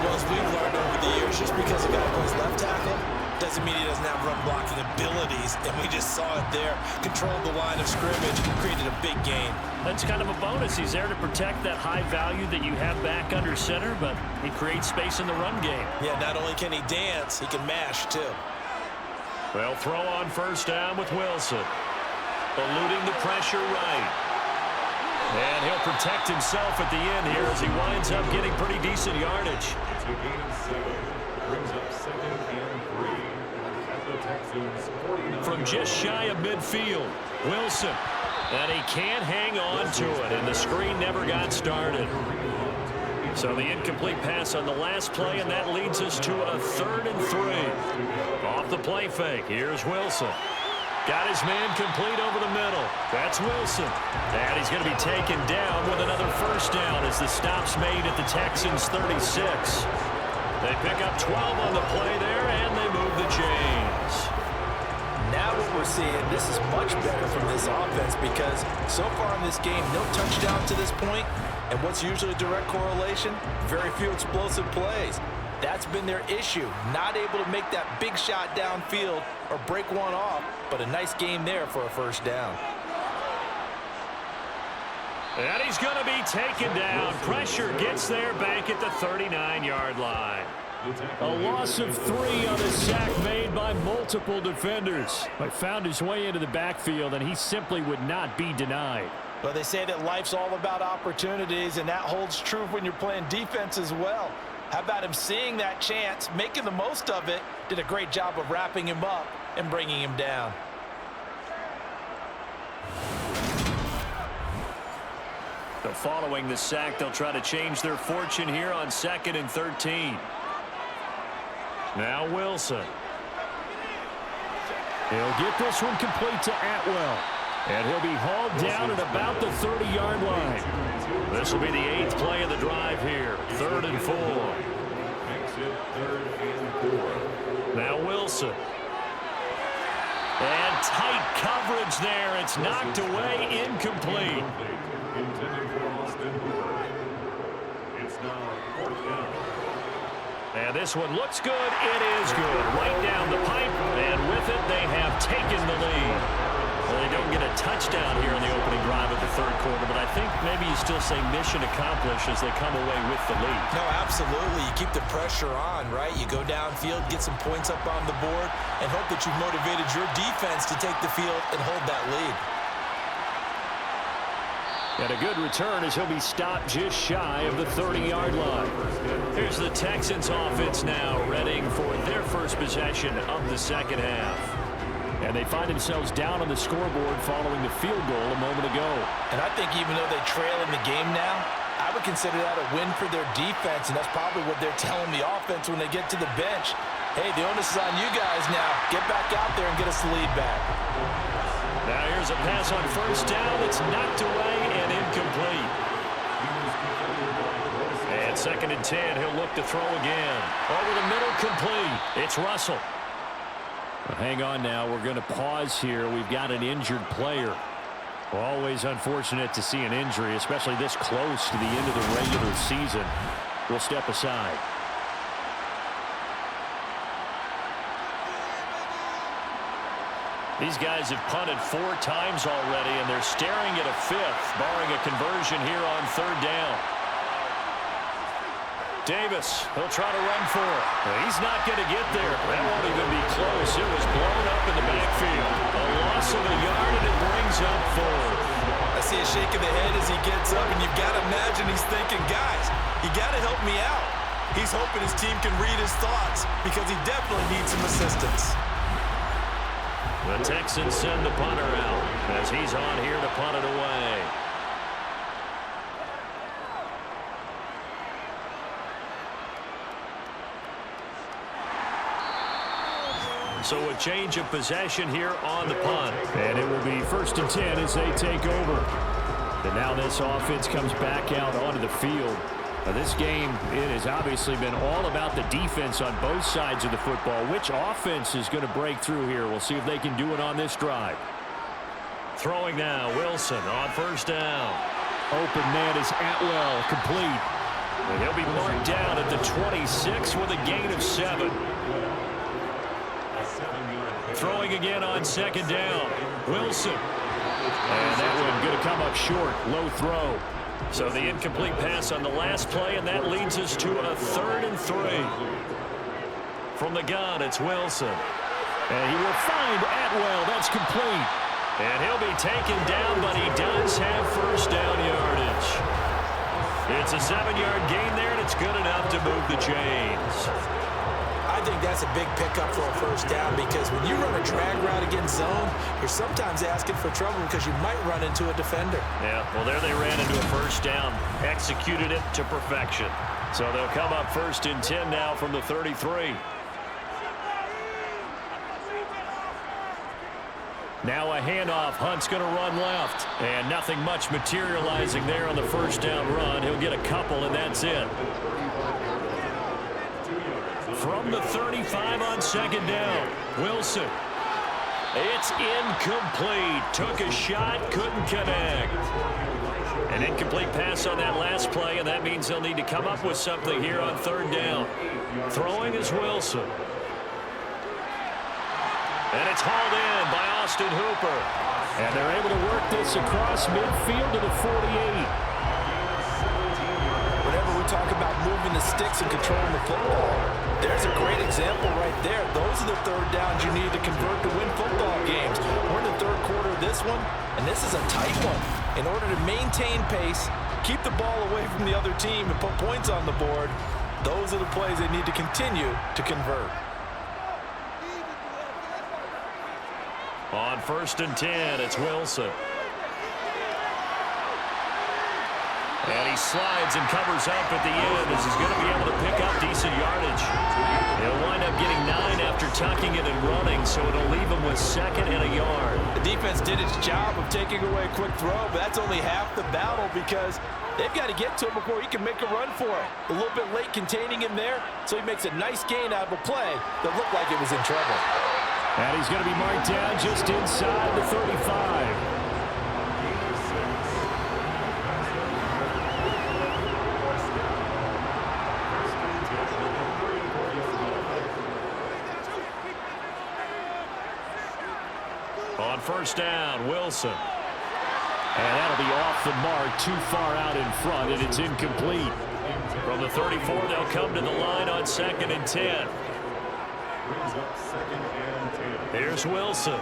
Well, as we've learned over the years, just because a guy plays left tackle doesn't mean he doesn't have run blocking abilities, and we just saw it there. Controlled the line of scrimmage, created a big gain. That's kind of a bonus. He's there to protect that high value that you have back under center, but he creates space in the run game. Yeah, not only can he dance, he can mash too. They'll throw on first down with Wilson. Eluding the pressure right. And he'll protect himself at the end here as he winds up getting pretty decent yardage. It's a gain of 7. Brings up 2nd and 3 at the Texans 49. From just shy of midfield, Wilson. And he can't hang on to it, and the screen never got started. So the incomplete pass on the last play, and that leads us to a 3rd and 3. Off the play fake, here's Wilson. Got his man complete over the middle. That's Wilson. And he's going to be taken down with another first down as the stop's made at the Texans 36. They pick up 12 on the play there, and they move the chains. Now what we're seeing, this is much better from this offense, because so far in this game, no touchdown to this point, and what's usually a direct correlation? Very few explosive plays. That's been their issue, not able to make that big shot downfield or break one off, but a nice game there for a first down. And he's going to be taken down. Pressure gets there back at the 39-yard line. A loss of 3 on a sack made by multiple defenders. But found his way into the backfield, and he simply would not be denied. Well, they say that life's all about opportunities, and that holds true when you're playing defense as well. How about him seeing that chance, making the most of it, did a great job of wrapping him up and bringing him down. So following the sack, they'll try to change their fortune here on 2nd and 13. Now Wilson. He'll get this one complete to Atwell. And he'll be hauled down at about the 30-yard line. This will be the 8th play of the drive here. 3rd and 4. Exit 3rd and 4. Now Wilson. And tight coverage there. It's knocked away, incomplete. Intended for Austin Hooper. It's now 4th down. And this one looks good. It is good. Right down the pipe. And with it, they have taken the lead. touchdown here in the opening drive of the third quarter, but I think maybe you still say mission accomplished as they come away with the lead. No, absolutely. You keep the pressure on, right? You go downfield, get some points up on the board, and hope that you've motivated your defense to take the field and hold that lead. And a good return as he'll be stopped just shy of the 30-yard line. Here's the Texans offense now, readying for their first possession of the second half. And they find themselves down on the scoreboard following the field goal a moment ago. And I think even though they trail in the game now, I would consider that a win for their defense, and that's probably what they're telling the offense when they get to the bench. Hey, the onus is on you guys now. Get back out there and get us the lead back. Now here's a pass on first down. It's knocked away and incomplete. And 2nd and 10, he'll look to throw again. Over the middle, complete. It's Russell. Well, hang on now. We're going to pause here. We've got an injured player. Always unfortunate to see an injury, especially this close to the end of the regular season. We'll step aside. These guys have punted 4 times already, and they're staring at a 5th, barring a conversion here on 3rd down. Davis, he'll try to run for it. He's not going to get there. That won't even be close. It was blown up in the backfield. A loss of a yard, and it brings up 4th. I see a shake of the head as he gets up, and you've got to imagine he's thinking, guys, you got to help me out. He's hoping his team can read his thoughts because he definitely needs some assistance. The Texans send the punter out as he's on here to punt it away. So a change of possession here on the punt. And it will be 1st and 10 as they take over. And now this offense comes back out onto the field. Now this game, it has obviously been all about the defense on both sides of the football. Which offense is going to break through here? We'll see if they can do it on this drive. Throwing now, Wilson on 1st down. Open man is Atwell, complete. And he'll be marked down at the 26 with a gain of 7. Throwing again on 2nd down, Wilson. And that one going to come up short, low throw. So the incomplete pass on the last play, and that leads us to a 3rd and 3. From the gun, it's Wilson. And he will find Atwell. That's complete. And he'll be taken down, but he does have 1st down yardage. It's a 7-yard gain there, and it's good enough to move the chains. I think that's a big pickup for a 1st down because when you run a drag route against zone, you're sometimes asking for trouble because you might run into a defender. Yeah, well, there they ran into a 1st down, executed it to perfection. So they'll come up 1st and 10 now from the 33. Now a handoff. Hunt's going to run left. And nothing much materializing there on the 1st down run. He'll get a couple, and that's it. From the 35 on 2nd down, Wilson. It's incomplete. Took a shot, couldn't connect. An incomplete pass on that last play, and that means they'll need to come up with something here on 3rd down. Throwing is Wilson. And it's hauled in by Austin Hooper. And they're able to work this across midfield to the 48. Whenever we talk about moving the sticks and controlling the football, there's a great example right there. Those are the 3rd downs you need to convert to win football games. We're in the 3rd quarter of this one, and this is a tight one. In order to maintain pace, keep the ball away from the other team, and put points on the board, those are the plays they need to continue to convert. On 1st and 10, it's Wilson. And he slides and covers up at the end as he's going to be able to pick up decent yardage. He'll wind up getting 9 after tucking it and running, so it'll leave him with 2nd and a yard. The defense did its job of taking away a quick throw, but that's only half the battle because they've got to get to him before he can make a run for it. A little bit late containing him there, so he makes a nice gain out of a play that looked like it was in trouble. And he's going to be marked down just inside the 35. On first down, Wilson. And that'll be off the mark, too far out in front, and it's incomplete. From the 34, they'll come to the line on 2nd and 10. Here's Wilson.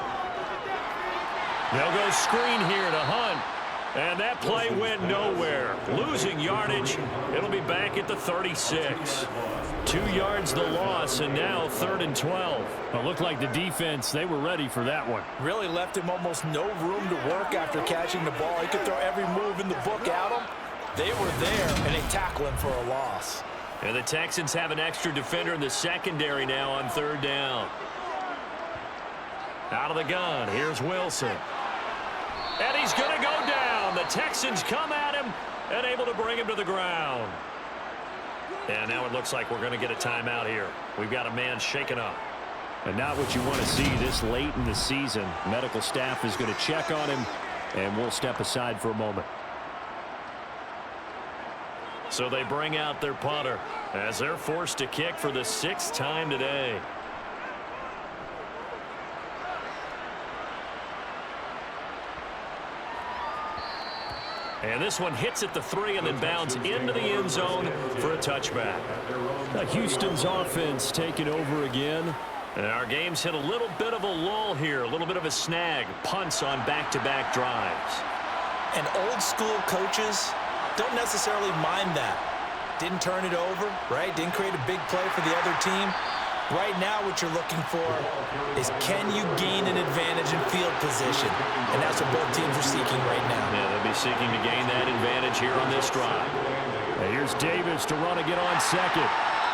They'll go screen here to Hunt. And that play went nowhere. Losing yardage. It'll be back at the 36. 2 yards the loss, and now 3rd and 12. It looked like the defense, they were ready for that one. Really left him almost no room to work after catching the ball. He could throw every move in the book at him. They were there, and they tackle him for a loss. And the Texans have an extra defender in the secondary now on 3rd down. Out of the gun, here's Wilson. And he's going to go down. The Texans come at him and able to bring him to the ground. And now it looks like we're going to get a timeout here. We've got a man shaken up. And not what you want to see this late in the season. Medical staff is going to check on him, and we'll step aside for a moment. So they bring out their punter as they're forced to kick for the 6th time today. And this one hits at the 3 and then bounds into the end zone for a touchback. Houston's offense taking over again. And our game's hit a little bit of a lull here, a little bit of a snag. Punts on back-to-back drives. And old-school coaches don't necessarily mind that. Didn't turn it over, right? Didn't create a big play for the other team. Right now what you're looking for is, can you gain an advantage in field position? And that's what both teams are seeking right now. Yeah, they'll be seeking to gain that advantage here on this drive. And here's Davis to run again on 2nd.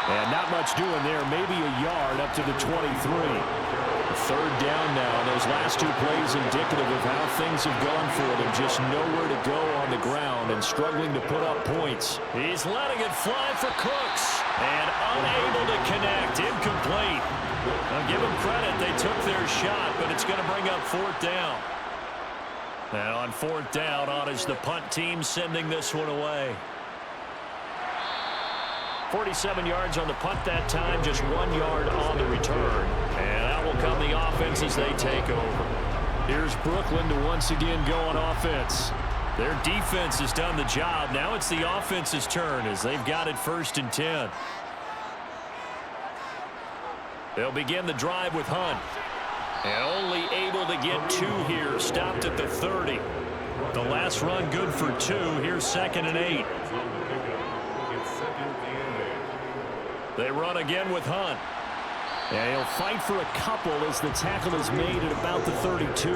And not much doing there, maybe a yard up to the 23. 3rd down now. Those last 2 plays indicative of how things have gone for them. Just nowhere to go on the ground and struggling to put up points. He's letting it fly for Cooks. And unable to connect. Incomplete. Now give them credit. They took their shot, but it's going to bring up 4th down. And on 4th down, on is the punt team sending this one away. 47 yards on the punt that time, just 1 yard on the return. And out will come the offense as they take over. Here's Brooklyn to once again go on offense. Their defense has done the job. Now it's the offense's turn as they've got it 1st and 10. They'll begin the drive with Hunt. And only able to get 2 here. Stopped at the 30. The last run good for 2. Here's 2nd and 8. They run again with Hunt. And he'll fight for a couple as the tackle is made at about the 32.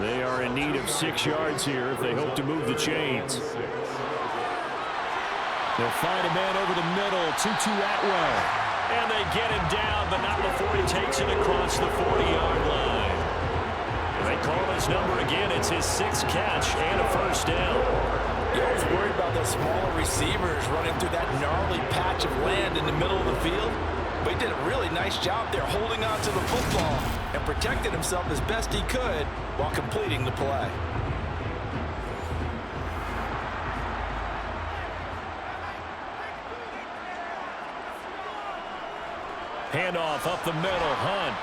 They are in need of 6 yards here if they hope to move the chains. They'll find a man over the middle. Tutu Atwell. And they get him down, but not before he takes it across the 40-yard line. And they call his number again. It's his 6th catch and a 1st down. You always worried about those smaller receivers running through that gnarly patch of land in the middle of the field. But he did a really nice job there holding on to the football and protected himself as best he could while completing the play. Handoff up the middle, Hunt.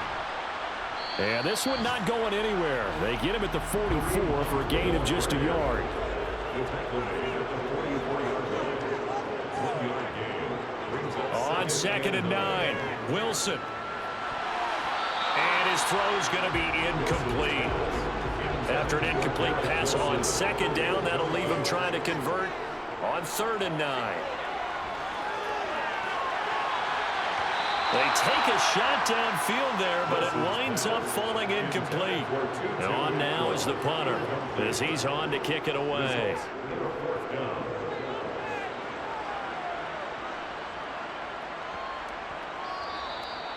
And this one not going anywhere. They get him at the 44 for a gain of just a yard. On 2nd and 9, Wilson. And his throw's going to be incomplete. After an incomplete pass on 2nd down, that'll leave him trying to convert on 3rd and 9. They take a shot downfield there, but it winds up falling incomplete. And on now is the punter as he's on to kick it away.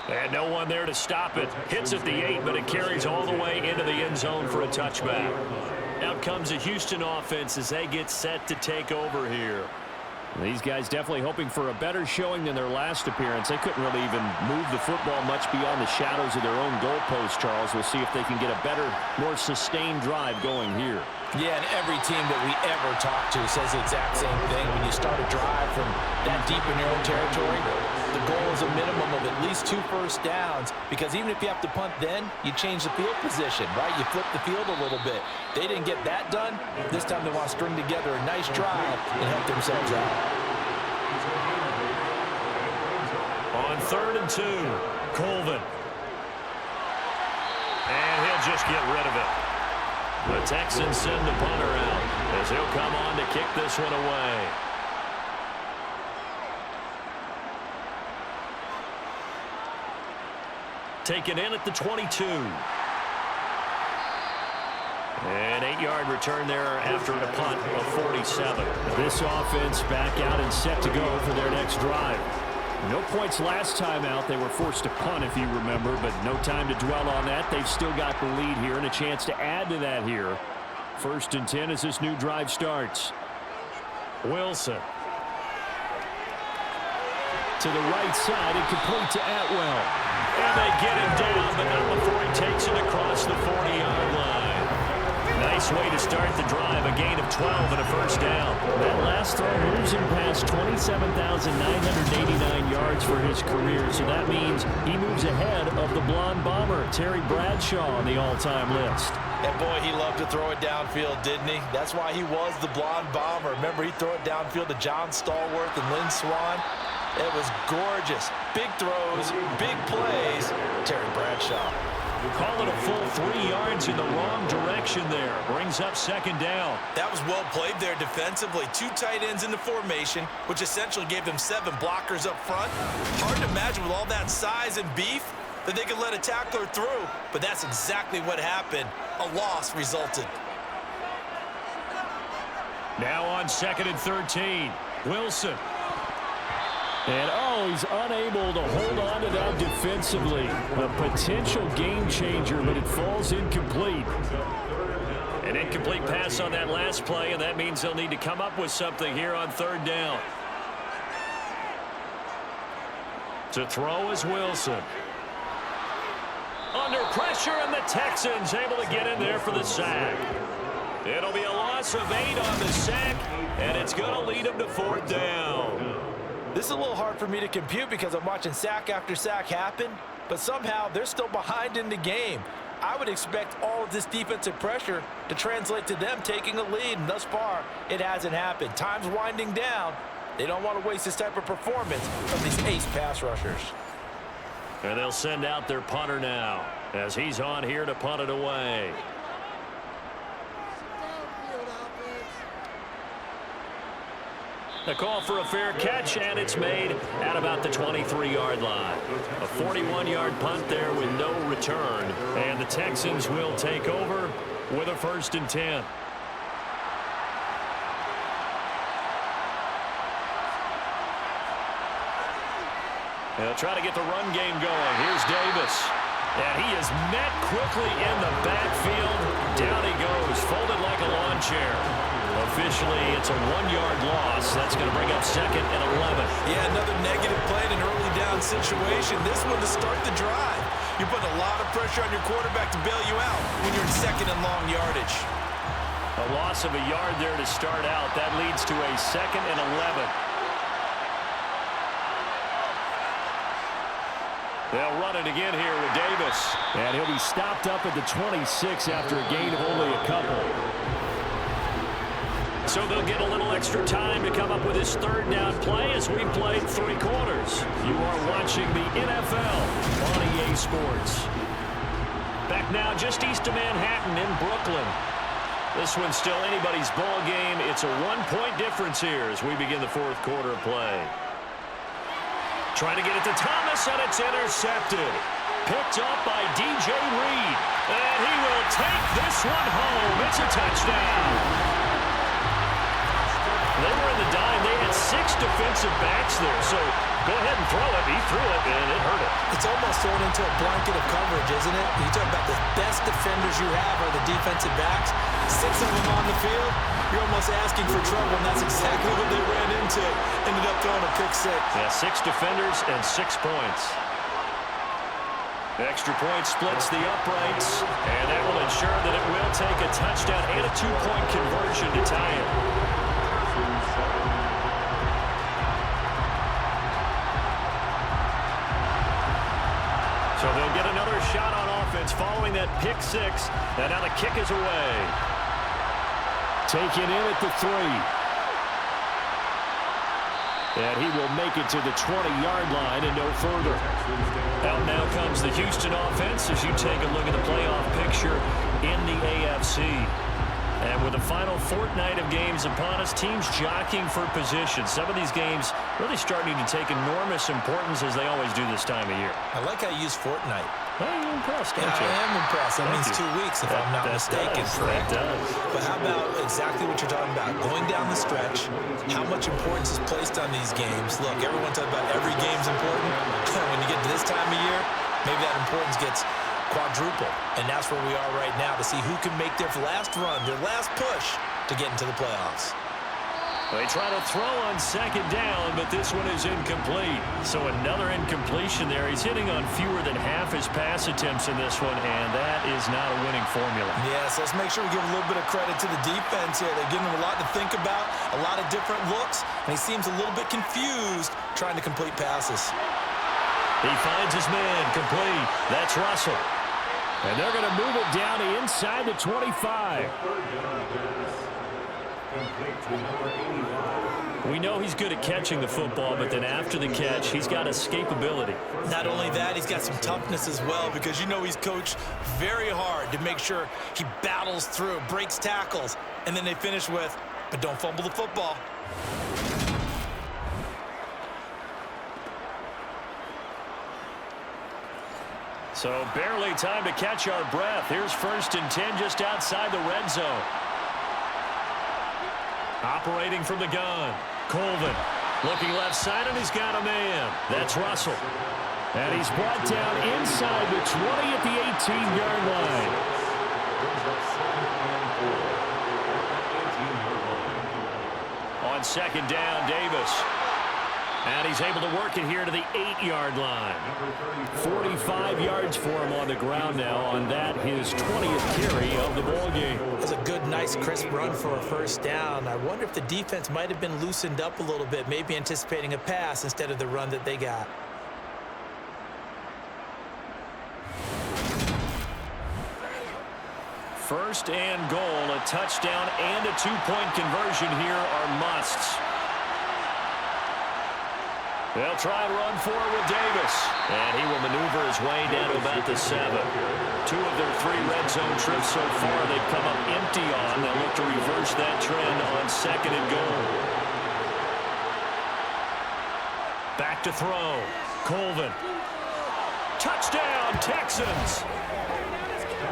And no one there to stop it. Hits at the 8, but it carries all the way into the end zone for a touchback. Out comes the Houston offense as they get set to take over here. These guys definitely hoping for a better showing than their last appearance. They couldn't really even move the football much beyond the shadows of their own goalpost, Charles. We'll see if they can get a better, more sustained drive going here. Yeah, and every team that we ever talk to says the exact same thing. When you start a drive from that deep in your own territory, The goal is a minimum of at least 2 first downs, because even if you have to punt then, you change the field position, right? You flip the field a little bit. They didn't get that done. This time they want to string together a nice drive and help themselves out. On 3rd and 2, Colvin. And he'll just get rid of it. The Texans send the punter out as he'll come on to kick this one away. Taken in at the 22. An 8-yard return there after a punt of 47. This offense back out and set to go for their next drive. No points last time out. They were forced to punt, if you remember, but no time to dwell on that. They've still got the lead here and a chance to add to that here. 1st and 10 as this new drive starts. Wilson. To the right side and complete to Atwell. And they get him down, but not before he takes it across the 40-yard line. Nice way to start the drive, a gain of 12 and a first down. That last throw moves him past 27,989 yards for his career, so that means he moves ahead of the blonde bomber, Terry Bradshaw, on the all-time list. And boy, he loved to throw it downfield, didn't he? That's why he was the blonde bomber. Remember, he'd throw it downfield to John Stallworth and Lynn Swann. It was gorgeous. Big throws, big plays. Terry Bradshaw. Call it a full 3 yards in the wrong direction there. Brings up 2nd down. That was well played there defensively. 2 tight ends in the formation, which essentially gave them 7 blockers up front. Hard to imagine with all that size and beef that they could let a tackler through, but that's exactly what happened. A loss resulted. Now on 2nd and 13. Wilson. And, oh, he's unable to hold on to that defensively. A potential game changer, but it falls incomplete. An incomplete pass on that last play, and that means they'll need to come up with something here on 3rd down. To throw is Wilson. Under pressure, and the Texans able to get in there for the sack. It'll be a loss of 8 on the sack, and it's going to lead them to 4th down. This is a little hard for me to compute because I'm watching sack after sack happen, but somehow they're still behind in the game. I would expect all of this defensive pressure to translate to them taking a lead, and thus far, it hasn't happened. Time's winding down. They don't want to waste this type of performance from these ace pass rushers. And they'll send out their punter now as he's on here to punt it away. A call for a fair catch, and it's made at about the 23-yard line. A 41-yard punt there with no return, and the Texans will take over with a 1st and 10. They'll try to get the run game going. Here's Davis. And he is met quickly in the backfield. Down he goes, folded like a lawn chair. Officially, it's a 1-yard loss. That's going to bring up 2nd and 11. Yeah, another negative play in an early down situation. This one to start the drive. You're putting a lot of pressure on your quarterback to bail you out when you're in 2nd and long yardage. A loss of a yard there to start out. That leads to a 2nd and 11. They'll run it again here with Davis. And he'll be stopped up at the 26 after a gain of only a couple. So they'll get a little extra time to come up with his 3rd down play as we played 3 quarters. You are watching the NFL on EA Sports. Back now just east of Manhattan in Brooklyn. This one's still anybody's ball game. It's a 1-point difference here as we begin the 4th quarter of play. Trying to get it to Thomas, and it's intercepted. Picked up by DJ Reed. And he will take this one home. It's a touchdown. They were in the dime. They had 6 defensive backs there, so go ahead and throw it. He threw it, and it hurt him. It's almost thrown into a blanket of coverage, isn't it? You talk about the best defenders you have are the defensive backs. 6 of them on the field. You're almost asking for trouble, and that's exactly what they ran into. Ended up throwing a pick 6. Yeah, 6 defenders and 6 points. The extra point splits the uprights, and that will ensure that it will take a touchdown and a 2-point conversion to tie it. following that pick six. And now the kick is away. Taken in at the 3. And he will make it to the 20-yard line and no further. Out now comes the Houston offense as you take a look at the playoff picture in the AFC. And with the final fortnight of games upon us, teams jockeying for position. Some of these games really starting to take enormous importance as they always do this time of year. I like how you use fortnight. Well, you're impressed, don't you? I am impressed. That means 2 weeks if I'm not mistaken, correct? That does. But how about exactly what you're talking about? Going down the stretch, how much importance is placed on these games? Look, everyone talks about every game's important. When you get to this time of year, maybe that importance gets quadruple. And that's where we are right now to see who can make their last run, their last push to get into the playoffs. They try to throw on second down, but this one is incomplete. So another incompletion there. He's hitting on fewer than half his pass attempts in this one, and that is not a winning formula. Yes, let's make sure we give a little bit of credit to the defense here. They're giving him a lot to think about, a lot of different looks, and he seems a little bit confused trying to complete passes. He finds his man complete. That's Russell. And they're going to move it down to inside the 25. We know he's good at catching the football, but then after the catch, he's got escapability. Not only that, he's got some toughness as well because you know he's coached very hard to make sure he battles through, breaks tackles, and then they finish with, but don't fumble the football. So barely time to catch our breath. Here's 1st and 10 just outside the red zone. Operating from the gun. Colvin looking left side, and he's got a man. That's Russell. And he's brought down inside the 20 at the 18-yard line. On second down, Davis. And he's able to work it here to the 8-yard line. 45 yards for him on the ground now on that, his 20th carry of the ball game. That's a good, nice, crisp run for a first down. I wonder if the defense might have been loosened up a little bit, maybe anticipating a pass instead of the run that they got. First and goal, a touchdown and a 2-point conversion here are musts. They'll try and run forward with Davis. And he will maneuver his way down to about the 7. 2 of their 3 red zone trips so far they've come up empty on. They'll look to reverse that trend on second and goal. Back to throw. Colvin. Touchdown, Texans.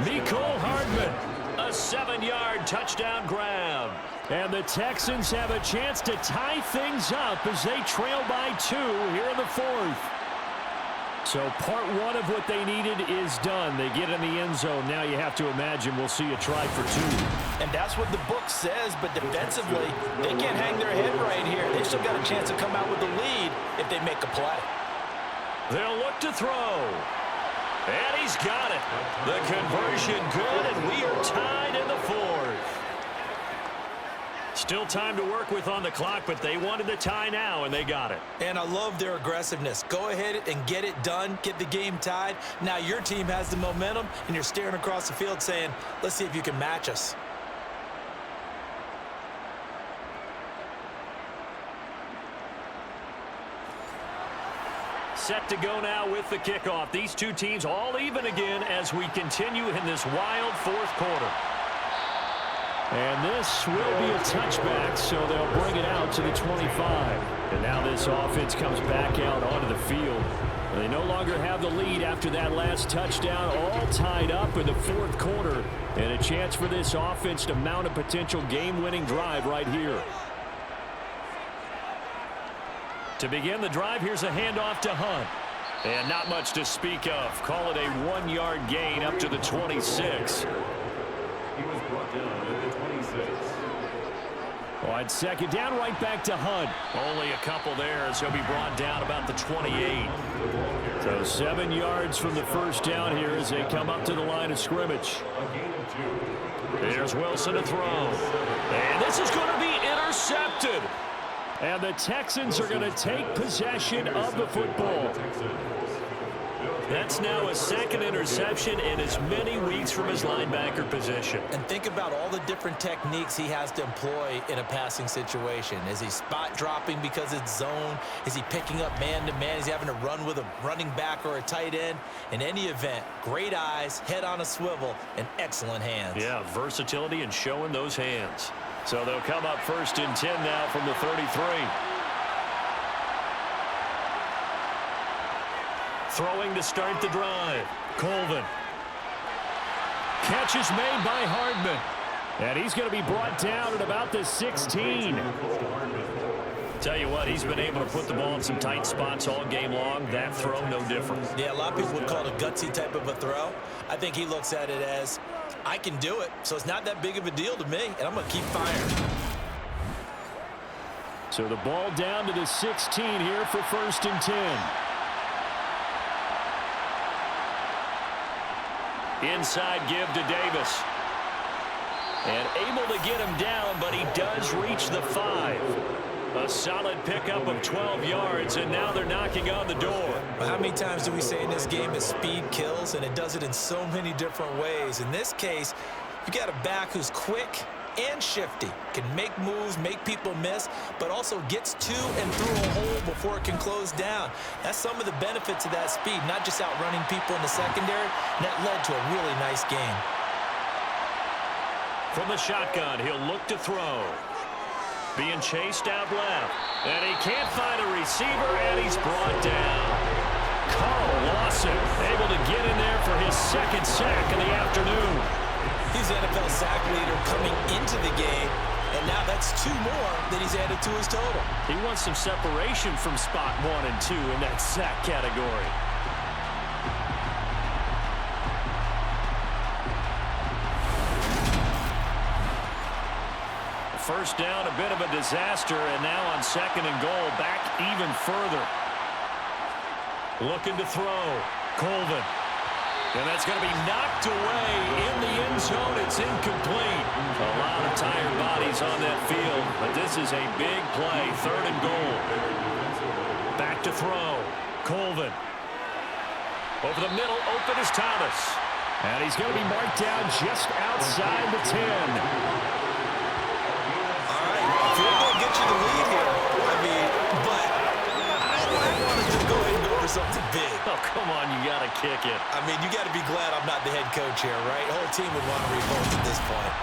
Mecole Hardman. A 7-yard touchdown grab. And the Texans have a chance to tie things up as they trail by 2 here in the 4th. So part 1 of what they needed is done. They get in the end zone. Now you have to imagine we'll see a try for 2. And that's what the book says, but defensively, they can't hang their head right here. They've still got a chance to come out with the lead if they make a play. They'll look to throw. And he's got it. The conversion good, and we are tied in the 4th. Still time to work with on the clock, but they wanted the tie now, and they got it. And I love their aggressiveness. Go ahead and get it done. Get the game tied. Now your team has the momentum, and you're staring across the field saying, let's see if you can match us. Set to go now with the kickoff. These 2 teams all even again as we continue in this wild 4th quarter. And this will be a touchback, so they'll bring it out to the 25. And now this offense comes back out onto the field. They no longer have the lead after that last touchdown, all tied up in the 4th quarter. And a chance for this offense to mount a potential game-winning drive right here. To begin the drive, here's a handoff to Hunt. And not much to speak of. Call it a 1-yard gain up to the 26. He was brought down at the 26. On second down, right back to Hunt. Only a couple there as he'll be brought down about the 28. So 7 yards from the first down here as they come up to the line of scrimmage. Here's Wilson to throw. And this is going to be intercepted. And the Texans are going to take possession of the football. That's now a second interception in as many weeks from his linebacker position. And think about all the different techniques he has to employ in a passing situation. Is he spot dropping because it's zone? Is he picking up man-to-man? Is he having to run with a running back or a tight end? In any event, great eyes, head on a swivel, and excellent hands. Yeah, versatility and showing those hands. So they'll come up 1st and 10 now from the 33. Throwing to start the drive. Colvin. Catch is made by Hardman. And he's going to be brought down at about the 16. Tell you what, he's been able to put the ball in some tight spots all game long. That throw, no different. Yeah, a lot of people would call it a gutsy type of a throw. I think he looks at it as, I can do it, so it's not that big of a deal to me, and I'm going to keep firing. So the ball down to the 16 here for 1st and 10. Inside give to Davis. And able to get him down, but he does reach the 5. A solid pickup of 12 yards, and now they're knocking on the door. How many times do we say in this game that speed kills, and it does it in so many different ways? In this case, you got a back who's quick and shifty, can make moves, make people miss, but also gets to and through a hole before it can close down. That's some of the benefits of that speed, not just outrunning people in the secondary. And that led to a really nice game. From the shotgun, he'll look to throw. Being chased out left. And he can't find a receiver, and he's brought down. Carl Lawson able to get in there for his 2nd sack of the afternoon. He's the NFL sack leader coming into the game, and now that's 2 more that he's added to his total. He wants some separation from spot 1 and 2 in that sack category. First down, a bit of a disaster, and now on 2nd and goal, back even further. Looking to throw. Colvin. And that's going to be knocked away in the end zone. It's incomplete. A lot of tired bodies on that field, but this is a big play. 3rd and goal. Back to throw. Colvin. Over the middle, open is Thomas. And he's going to be marked down just outside the 10. All right, field goal gets you the lead here. I mean, but I wanted to go ahead and go for something big. Oh, come on, you got to kick it. I mean, you got to be glad I'm not the head coach here, right? The whole team would want to revolt at this point.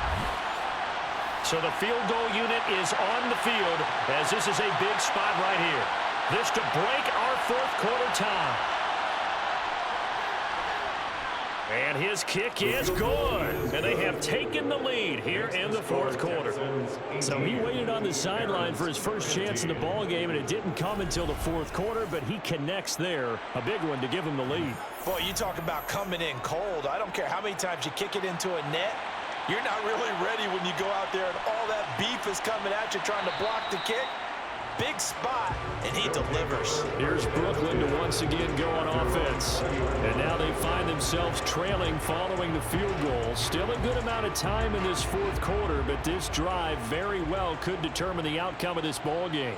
So the field goal unit is on the field as this is a big spot right here. This to break our 4th quarter tie. And his kick is good. And they have taken the lead here in the 4th quarter. So he waited on the sideline for his first chance in the ball game, and it didn't come until the 4th quarter, but he connects there. A big one to give him the lead. Boy, you talk about coming in cold. I don't care how many times you kick it into a net. You're not really ready when you go out there and all that beef is coming at you trying to block the kick. Big spot, and he delivers. Here's Brooklyn to once again go on offense. And now they find themselves trailing following the field goal. Still a good amount of time in this 4th quarter, but this drive very well could determine the outcome of this ball game.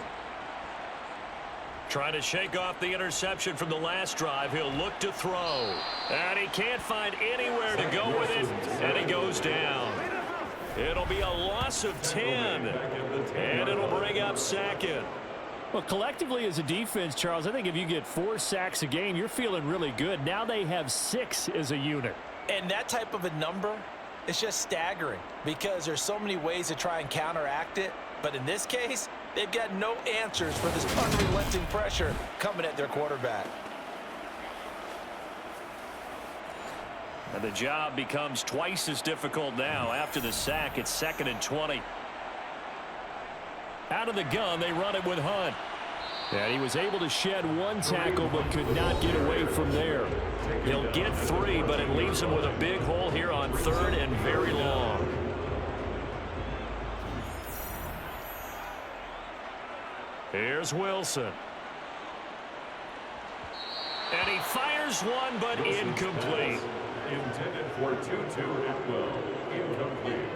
Trying to shake off the interception from the last drive. He'll look to throw. And he can't find anywhere to go with it, and he goes down. It'll be a loss of 10, and it'll bring up 2nd. Well, collectively as a defense, Charles, I think if you get 4 sacks a game, you're feeling really good. Now they have 6 as a unit. And that type of a number is just staggering because there's so many ways to try and counteract it. But in this case, they've got no answers for this unrelenting pressure coming at their quarterback. And the job becomes twice as difficult now. After the sack, it's 2nd and 20. Out of the gun, they run it with Hunt. And he was able to shed 1 tackle, but could not get away from there. He'll get 3, but it leaves him with a big hole here on 3rd and very long. Here's Wilson. And he fires one, but incomplete. Intended for Tutu Atwell. Incomplete.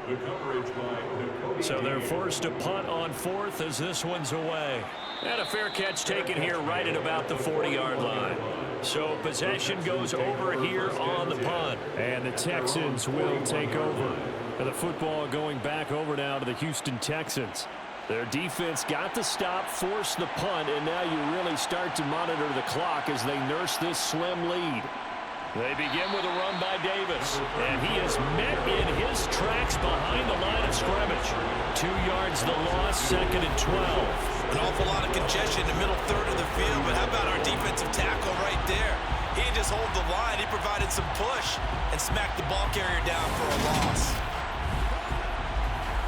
The coverage by So they're forced to punt on fourth as this one's away. And a fair catch taken here right at about the 40-yard line. So possession goes over here on the punt. And the Texans will take over. And the football going back over now to the Houston Texans. Their defense got the stop, forced the punt, and now you really start to monitor the clock as they nurse this slim lead. They begin with a run by Davis, and he is met in his tracks behind the line of scrimmage. 2 yards the loss, 2nd and 12. An awful lot of congestion in the middle third of the field, but how about our defensive tackle right there? He didn't just hold the line, he provided some push and smacked the ball carrier down for a loss.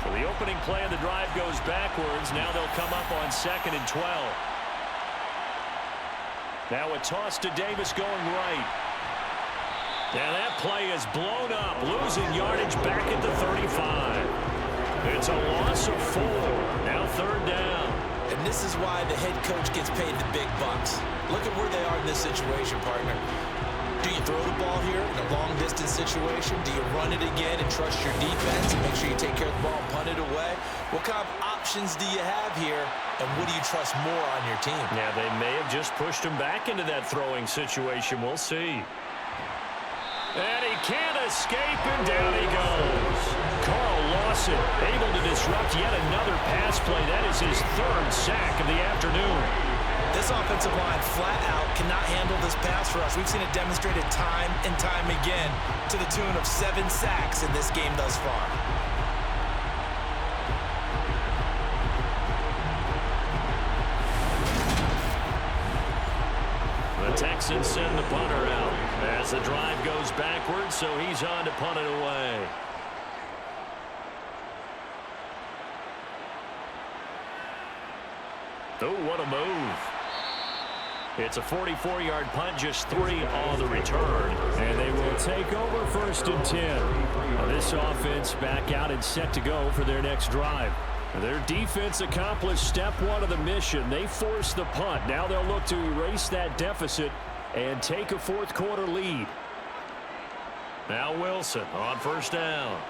The opening play of the drive goes backwards. Now they'll come up on 2nd and 12. Now a toss to Davis going right. And that play is blown up, losing yardage back at the 35. It's a loss of 4. Now 3rd down. And this is why the head coach gets paid the big bucks. Look at where they are in this situation, partner. Do you throw the ball here in a long-distance situation? Do you run it again and trust your defense and make sure you take care of the ball and punt it away? What kind of options do you have here, and what do you trust more on your team? Yeah, they may have just pushed him back into that throwing situation. We'll see. And he can't escape, and down he goes. Carl Lawson able to disrupt yet another pass play. That is his 3rd sack of the afternoon. This offensive line flat out cannot handle this pass rush. We've seen it demonstrated time and time again to the tune of 7 sacks in this game thus far. The Texans send the punter out as the drive goes backwards, so he's on to punt it away. Oh, what a move. It's a 44-yard punt, just 3 on the return. And they will take over 1st and 10. Now this offense back out and set to go for their next drive. Their defense accomplished step 1 of the mission. They forced the punt. Now they'll look to erase that deficit and take a 4th quarter lead. Now Wilson on 1st down.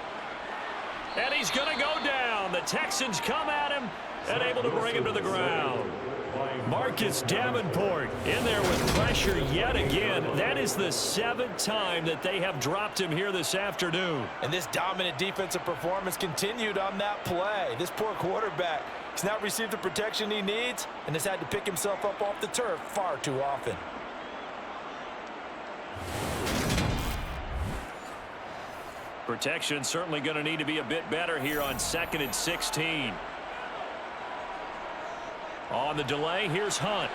And he's going to go down. The Texans come at him and able to bring him to the ground. Marcus Davenport in there with pressure yet again. That is the 7th time that they have dropped him here this afternoon. And this dominant defensive performance continued on that play. This poor quarterback has not received the protection he needs and has had to pick himself up off the turf far too often. Protection certainly going to need to be a bit better here on 2nd and 16. On the delay, here's Hunt.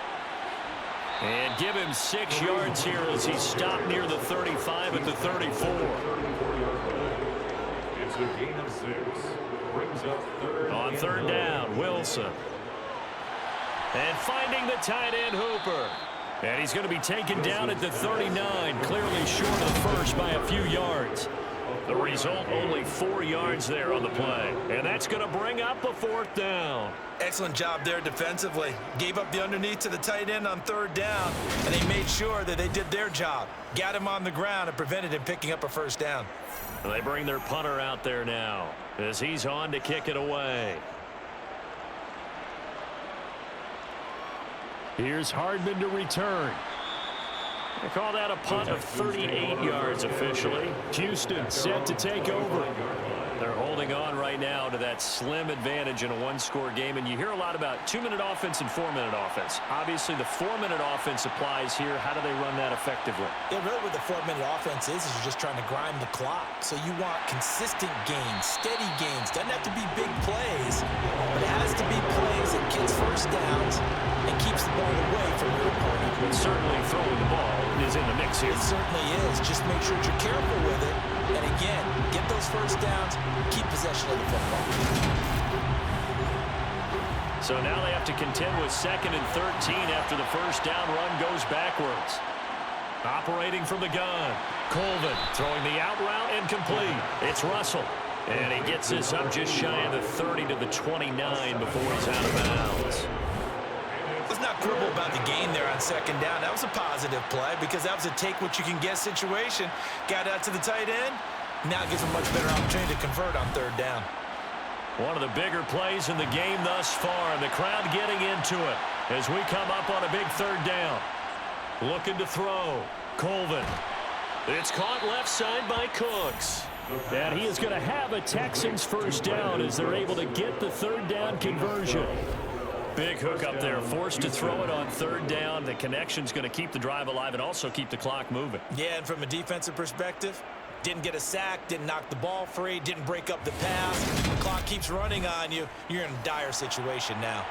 And give him 6 yards here as he's stopped near the 35 at the 34. It's a gain of 6. Brings up 3rd. On 3rd down, Wilson. And finding the tight end, Hooper. And he's going to be taken down at the 39, clearly short of the first by a few yards. The result, only 4 yards there on the play. And that's going to bring up a 4th down. Excellent job there defensively. Gave up the underneath to the tight end on 3rd down, and they made sure that they did their job. Got him on the ground and prevented him picking up a 1st down. And they bring their punter out there now as he's on to kick it away. Here's Hardman to return. They call that a punt of 38 yards officially. Houston set to take over. They're holding on right now to that slim advantage in a 1-score game. And you hear a lot about 2-minute offense and 4-minute offense. Obviously, the 4-minute offense applies here. How do they run that effectively? Yeah, really what the 4-minute offense is you're just trying to grind the clock. So you want consistent gains, steady gains. Doesn't have to be big plays, but it has to be plays that gets 1st downs and keeps the ball away from your opponent. But certainly throwing the ball is in the mix here. It certainly is. Just make sure that you're careful with it. And again, get those 1st downs, keep possession of the football. So now they have to contend with 2nd and 13 after the 1st down run goes backwards. Operating from the gun. Colvin throwing the out route incomplete. It's Russell. And he gets this up just shy of the 30 to the 29 before he's out of bounds. Let's not quibble about the gain there on 2nd down. That was a positive play because that was a take what you can get situation. Got out to the tight end, Now it gives them a much better opportunity to convert on third down. One of the bigger plays in the game thus far, and the crowd getting into it as we come up on a big third down. Looking to throw. Colvin. It's caught left side by Cooks. And he is going to have a Texans first down as they're able to get the third down conversion. Big hook up there, forced to throw it on third down. The connection's going to keep the drive alive and also keep the clock moving. Yeah, and from a defensive perspective, didn't get a sack, didn't knock the ball free, didn't break up the pass. The clock keeps running on you. You're in a dire situation now.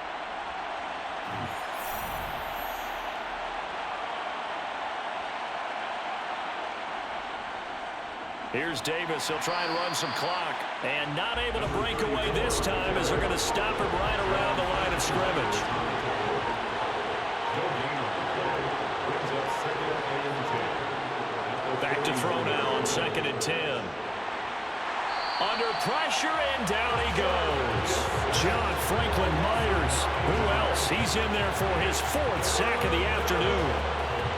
Here's Davis. He'll try and run some clock. And not able to break away this time as they're going to stop him right around the line of scrimmage. Back to throw now on 2nd and 10. Under pressure, and down he goes. John Franklin Myers. Who else? He's in there for his 4th sack of the afternoon.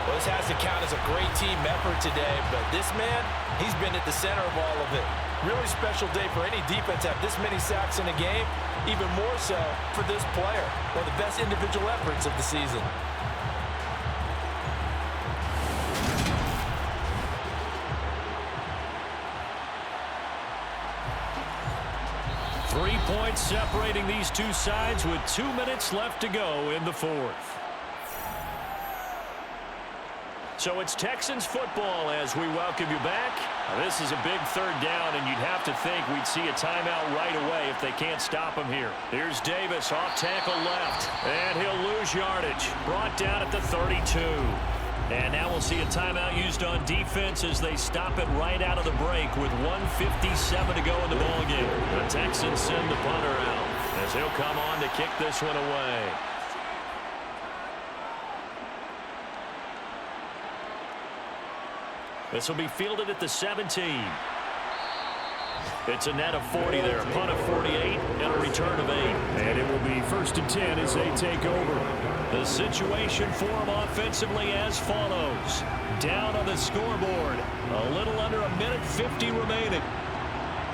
Well, this has to count as a great team effort today, but this man, he's been at the center of all of it. Really special day for any defense to have this many sacks in a game, even more so for this player. One of the best individual efforts of the season. Three points separating these two sides with 2 minutes left to go in the 4th. So it's Texans football as we welcome you back. Now, this is a big third down, and you'd have to think we'd see a timeout right away if they can't stop him here. Here's Davis off tackle left, and he'll lose yardage. Brought down at the 32. And now we'll see a timeout used on defense as they stop it right out of the break with 1:57 to go in the ballgame. The Texans send the punter out as he'll come on to kick this one away. This will be fielded at the 17. It's a net of 40 there, a punt of 48, and a return of 8. And it will be 1st and 10 as they take over. The situation for them offensively as follows. Down on the scoreboard, a little under 1:50 remaining.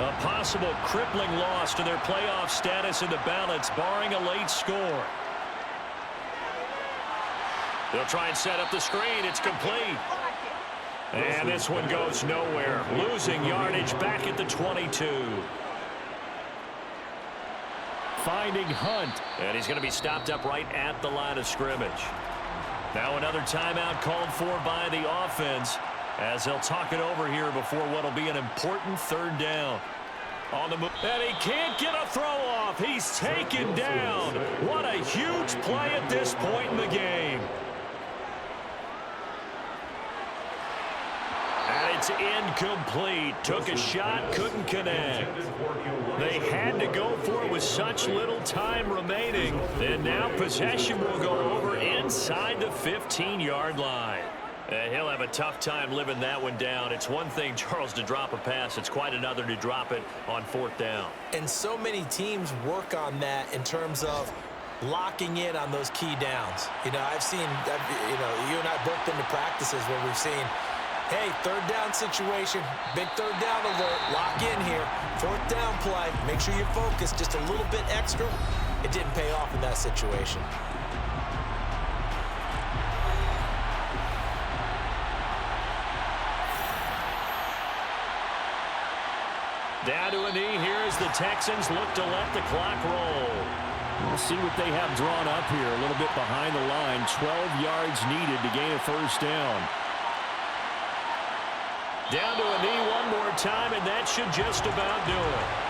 A possible crippling loss to their playoff status in the balance, barring a late score. They'll try and set up the screen. It's complete. And this one goes nowhere. Losing yardage back at the 22. Finding Hunt. And he's going to be stopped up right at the line of scrimmage. Now another timeout called for by the offense as they'll talk it over here before what will be an important third down. On the move. And he can't get a throw off. He's taken down. What a huge play at this point in the game. It's incomplete. Took a shot, couldn't connect. They had to go for it with such little time remaining. And now possession will go over inside the 15-yard line. And he'll have a tough time living that one down. It's one thing, Charles, to drop a pass. It's quite another to drop it on 4th down. And so many teams work on that in terms of locking in on those key downs. I've seen, you and I both been to practices where we've seen, hey, third down situation, big third down alert, lock in here, 4th down play, make sure you're focused just a little bit extra. It didn't pay off in that situation. Down to a knee here as the Texans look to let the clock roll. We'll see what they have drawn up here, a little bit behind the line, 12 yards needed to gain a first down. Down to a knee one more time, and that should just about do it.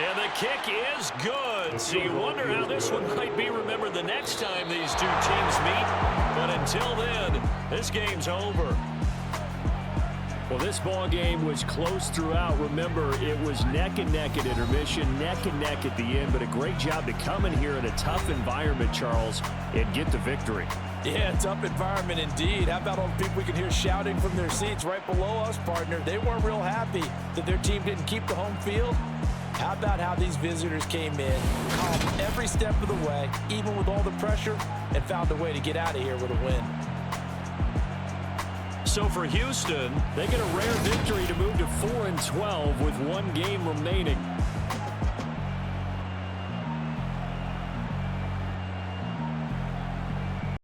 And the kick is good. So you wonder how this one might be remembered the next time these two teams meet. But until then, this game's over. Well, this ball game was close throughout. Remember, it was neck and neck at intermission, neck and neck at the end, but a great job to come in here in a tough environment, Charles, and get the victory. Yeah, tough environment indeed. How about all the people we can hear shouting from their seats right below us, partner? They weren't real happy that their team didn't keep the home field. How about how these visitors came in, calm every step of the way, even with all the pressure, and found a way to get out of here with a win. So for Houston, they get a rare victory to move to 4-12 with one game remaining.